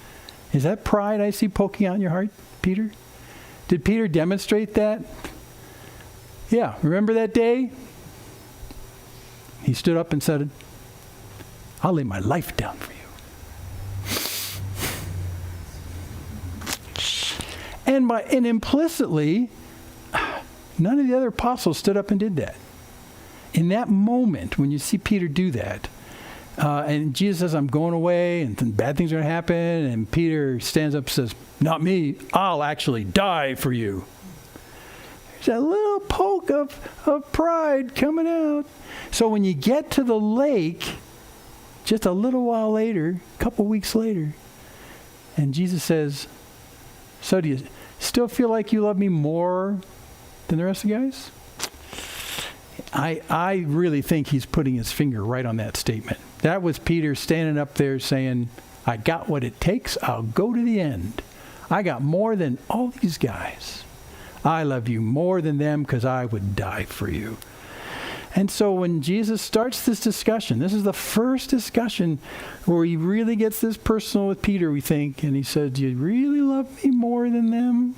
Is that pride I see poking out in your heart, Peter? Did Peter demonstrate that? Yeah, remember that day? He stood up and said, I'll lay my life down for you. And implicitly, none of the other apostles stood up and did that. In that moment, when you see Peter do that, and Jesus says, I'm going away, and bad things are going to happen, and Peter stands up and says, not me, I'll actually die for you. There's a little poke of pride coming out. So when you get to the lake, just a little while later, a couple weeks later, and Jesus says, so do you still feel like you love me more than the rest of the guys? I really think he's putting his finger right on that statement. That was Peter standing up there saying, I got what it takes. I'll go to the end. I got more than all these guys. I love you more than them because I would die for you. And so when Jesus starts this discussion, this is the first discussion where he really gets this personal with Peter, we think, and he said, do you really love me more than them?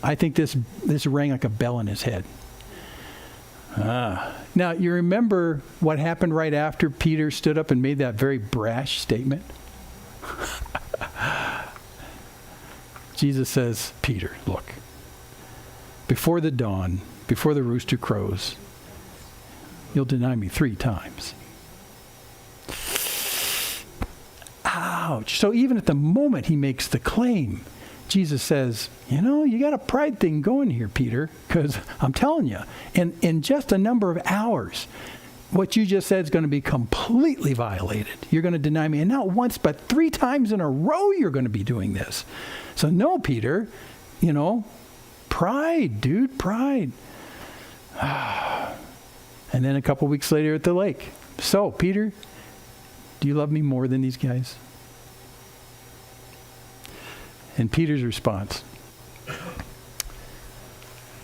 I think this rang like a bell in his head. Now, you remember what happened right after Peter stood up and made that very brash statement? Jesus says, Peter, look, before the dawn, before the rooster crows, you'll deny me 3 times. Ouch. So even at the moment he makes the claim, Jesus says, you got a pride thing going here, Peter, because I'm telling you, in just a number of hours, what you just said is going to be completely violated. You're going to deny me. And not once, but 3 times in a row you're going to be doing this. So no, Peter, pride, dude, pride. And then a couple weeks later at the lake. So, Peter, do you love me more than these guys? And Peter's response,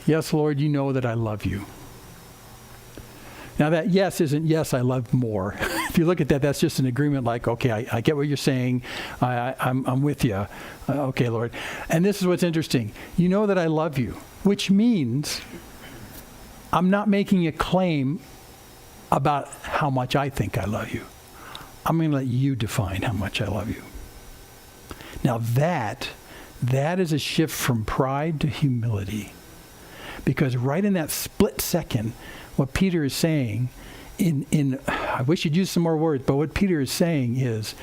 yes, Lord, you know that I love you. Now that yes isn't yes, I love more. If you look at that, that's just an agreement like, okay, I get what you're saying. I'm with you. Okay, Lord. And this is what's interesting. You know that I love you, which means I'm not making a claim about how much I think I love you. I'm going to let you define how much I love you. Now that is a shift from pride to humility. Because right in that split second, what Peter is saying, I wish you'd use some more words, but what Peter is saying is,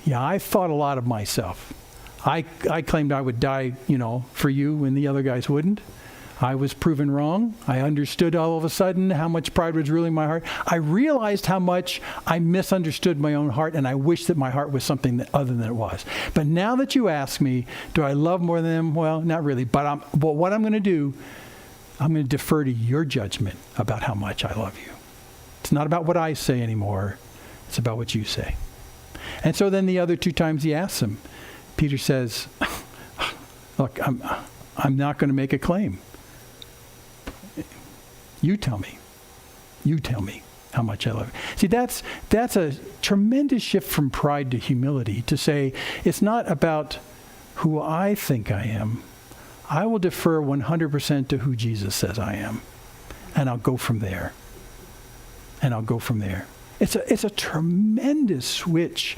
yeah, I thought a lot of myself. I claimed I would die, for you when the other guys wouldn't. I was proven wrong. I understood all of a sudden how much pride was ruling my heart. I realized how much I misunderstood my own heart, and I wish that my heart was something other than it was. But now that you ask me, do I love more than them? Well, not really. But what I'm going to do, I'm going to defer to your judgment about how much I love you. It's not about what I say anymore. It's about what you say. And so then the other 2 times he asks him, Peter says, look, I'm not going to make a claim. You tell me. You tell me. how much I love you. See, that's a tremendous shift from pride to humility, to say, it's not about who I think I am. I will defer 100% to who Jesus says I am. And I'll go from there. It's a tremendous switch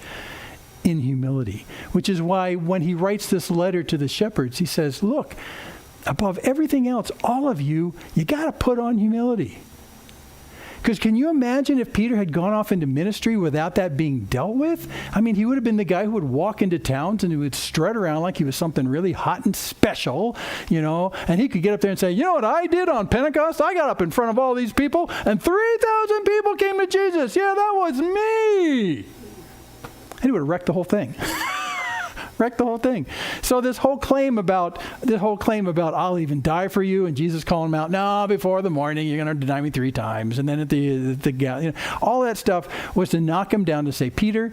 in humility, which is why when he writes this letter to the shepherds, he says, look, above everything else, all of you got to put on humility. Because can you imagine if Peter had gone off into ministry without that being dealt with? I mean, he would have been the guy who would walk into towns and who would strut around like he was something really hot and special, and he could get up there and say, you know what I did on Pentecost? I got up in front of all these people and 3,000 people came to Jesus. Yeah, that was me. And he would have wrecked the whole thing. So this whole claim about I'll even die for you, and Jesus calling him out, no, before the morning you're going to deny me 3 times, and then at the all that stuff was to knock him down, to say, Peter,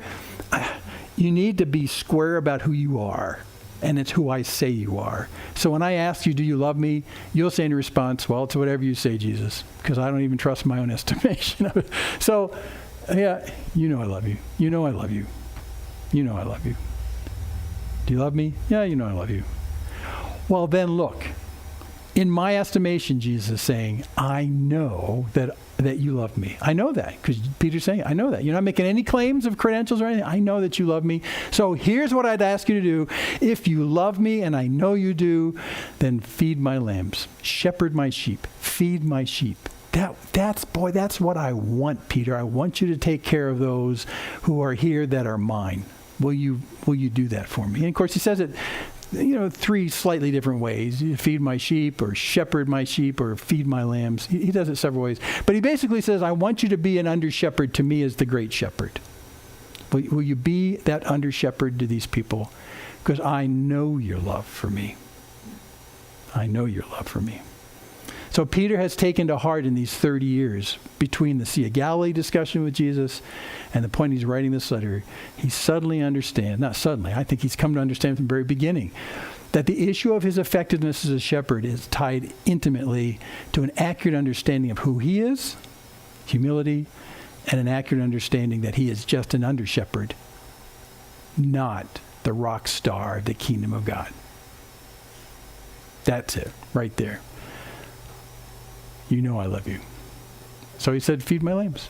you need to be square about who you are, and it's who I say you are. So when I ask you, do you love me? You'll say in response, well, it's whatever you say, Jesus, because I don't even trust my own estimation of it. So, yeah, I love you. I love you. I love you. Do you love me? Yeah, I love you. Well, then look, in my estimation, Jesus is saying, I know that you love me. I know that, because Peter's saying, I know that. You're not making any claims of credentials or anything. I know that you love me. So here's what I'd ask you to do. If you love me, and I know you do, then feed my lambs, shepherd my sheep, feed my sheep. That's what I want, Peter. I want you to take care of those who are here that are mine. Will you do that for me? And of course, he says it, 3 slightly different ways. You feed my sheep, or shepherd my sheep, or feed my lambs. He does it several ways. But he basically says, I want you to be an under-shepherd to me as the great shepherd. Will you be that under-shepherd to these people? Because I know your love for me. I know your love for me. So Peter has taken to heart in these 30 years between the Sea of Galilee discussion with Jesus and the point he's writing this letter, he suddenly understands, not suddenly, I think he's come to understand from the very beginning, that the issue of his effectiveness as a shepherd is tied intimately to an accurate understanding of who he is, humility, and an accurate understanding that he is just an under-shepherd, not the rock star of the kingdom of God. That's it, right there. I love you. So he said, feed my lambs.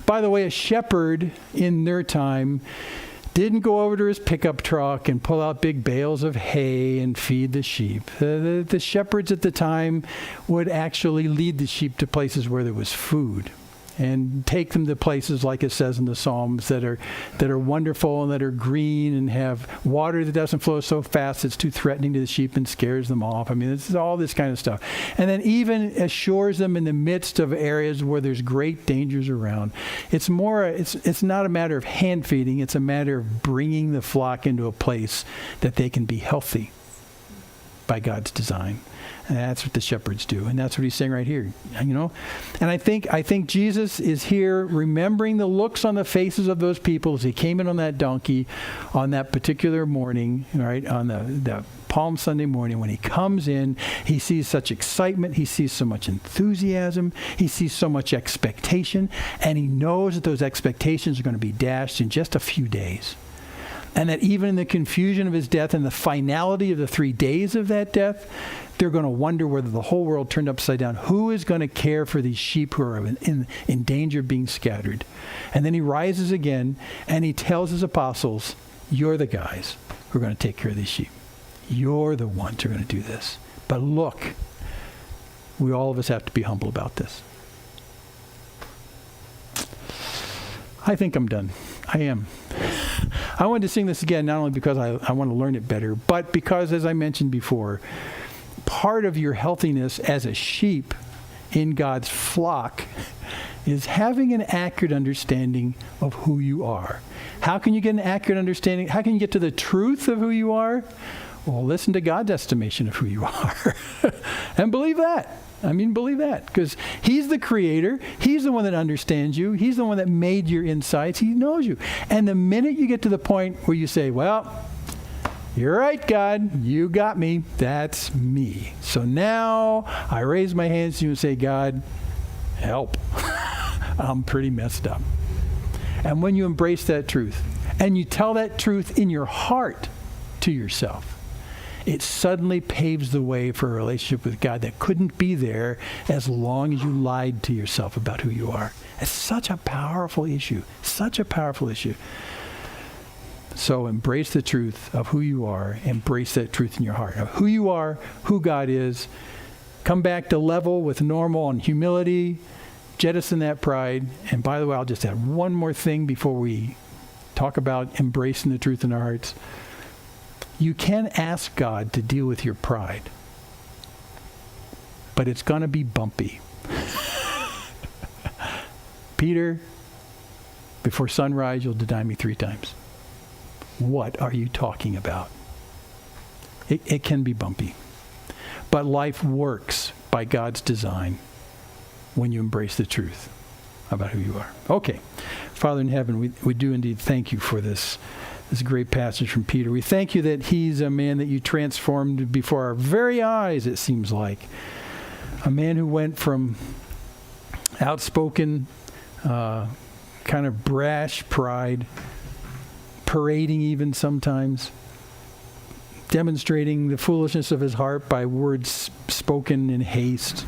By the way, a shepherd in their time didn't go over to his pickup truck and pull out big bales of hay and feed the sheep. The shepherds at the time would actually lead the sheep to places where there was food, and take them to places, like it says in the Psalms, that are wonderful and that are green and have water that doesn't flow so fast it's too threatening to the sheep and scares them off. I mean, this is all this kind of stuff. And then even assures them in the midst of areas where there's great dangers around. It's not a matter of hand feeding, it's a matter of bringing the flock into a place that they can be healthy by God's design. And that's what the shepherds do. And that's what he's saying right here, And I think Jesus is here remembering the looks on the faces of those people as he came in on that donkey on that particular morning, right, on the Palm Sunday morning. When he comes in, he sees such excitement. He sees so much enthusiasm. He sees so much expectation. And he knows that those expectations are going to be dashed in just a few days. And that even in the confusion of his death and the finality of the 3 days of that death, they're going to wonder whether the whole world turned upside down. Who is going to care for these sheep who are in danger of being scattered? And then he rises again and he tells his apostles, you're the guys who are going to take care of these sheep. You're the ones who are going to do this. But look, all of us have to be humble about this. I think I'm done. I am. I wanted to sing this again, not only because I want to learn it better, but because, as I mentioned before, part of your healthiness as a sheep in God's flock is having an accurate understanding of who you are. How can you get an accurate understanding? How can you get to the truth of who you are? Well, listen to God's estimation of who you are and believe that. Believe that, because he's the creator. He's the one that understands you. He's the one that made your insights. He knows you. And the minute you get to the point where you say, well, you're right, God, you got me. That's me. So now I raise my hands to you and say, God, help. I'm pretty messed up. And when you embrace that truth, and you tell that truth in your heart to yourself, it suddenly paves the way for a relationship with God that couldn't be there as long as you lied to yourself about who you are. It's such a powerful issue. Such a powerful issue. So embrace the truth of who you are. Embrace that truth in your heart of who you are, who God is. Come back to level with normal and humility. Jettison that pride. And by the way, I'll just add one more thing before we talk about embracing the truth in our hearts. You can ask God to deal with your pride, but it's going to be bumpy. Peter, before sunrise, you'll deny me 3 times. What are you talking about? It can be bumpy. But life works by God's design when you embrace the truth about who you are. Okay. Father in heaven, we do indeed thank you for this great passage from Peter. We thank you that he's a man that you transformed before our very eyes, it seems like. A man who went from outspoken, kind of brash pride, parading even sometimes, demonstrating the foolishness of his heart by words spoken in haste.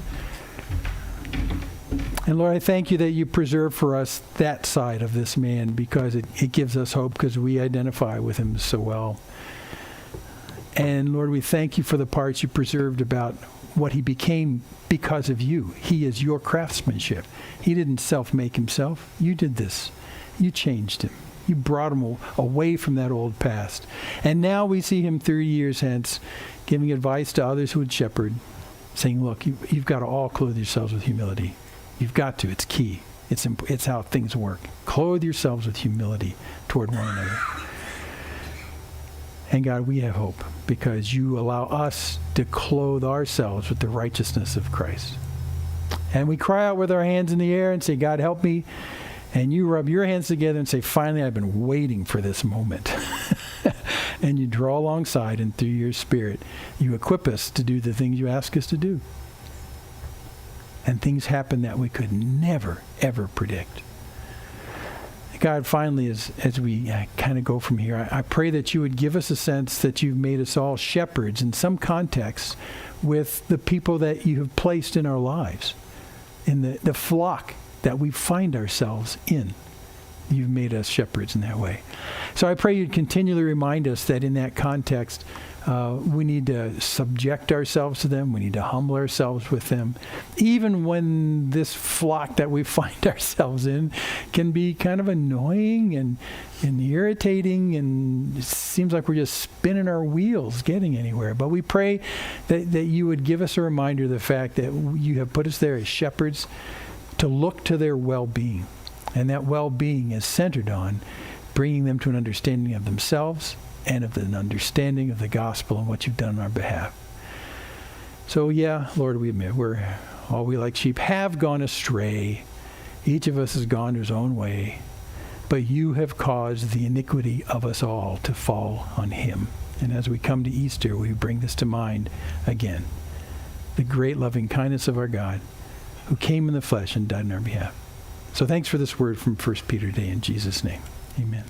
And Lord, I thank you that you preserve for us that side of this man, because it gives us hope, because we identify with him so well. And Lord, we thank you for the parts you preserved about what he became because of you. He is your craftsmanship. He didn't self-make himself. You did this. You changed him. You brought him away from that old past. And now we see him 30 years hence giving advice to others who would shepherd, saying, look, you've got to all clothe yourselves with humility. You've got to. It's key. It's how things work. Clothe yourselves with humility toward one another. And God, we have hope because you allow us to clothe ourselves with the righteousness of Christ. And we cry out with our hands in the air and say, God, help me. And you rub your hands together and say, finally, I've been waiting for this moment. And you draw alongside, and through your Spirit, you equip us to do the things you ask us to do. And things happen that we could never, ever predict. God, finally, as we kind of go from here, I pray that you would give us a sense that you've made us all shepherds in some context with the people that you have placed in our lives, in the flock that we find ourselves in. You've made us shepherds in that way. So I pray you'd continually remind us that in that context, we need to subject ourselves to them. We need to humble ourselves with them. Even when this flock that we find ourselves in can be kind of annoying and irritating, and it seems like we're just spinning our wheels getting anywhere. But we pray that you would give us a reminder of the fact that you have put us there as shepherds to look to their well-being. And that well-being is centered on bringing them to an understanding of themselves and of an understanding of the gospel and what you've done on our behalf. So yeah, Lord, we admit all we like sheep have gone astray. Each of us has gone his own way. But you have caused the iniquity of us all to fall on him. And as we come to Easter, we bring this to mind again. The great loving kindness of our God, who came in the flesh and died on our behalf. So thanks for this word from 1 Peter today in Jesus' name. Amen.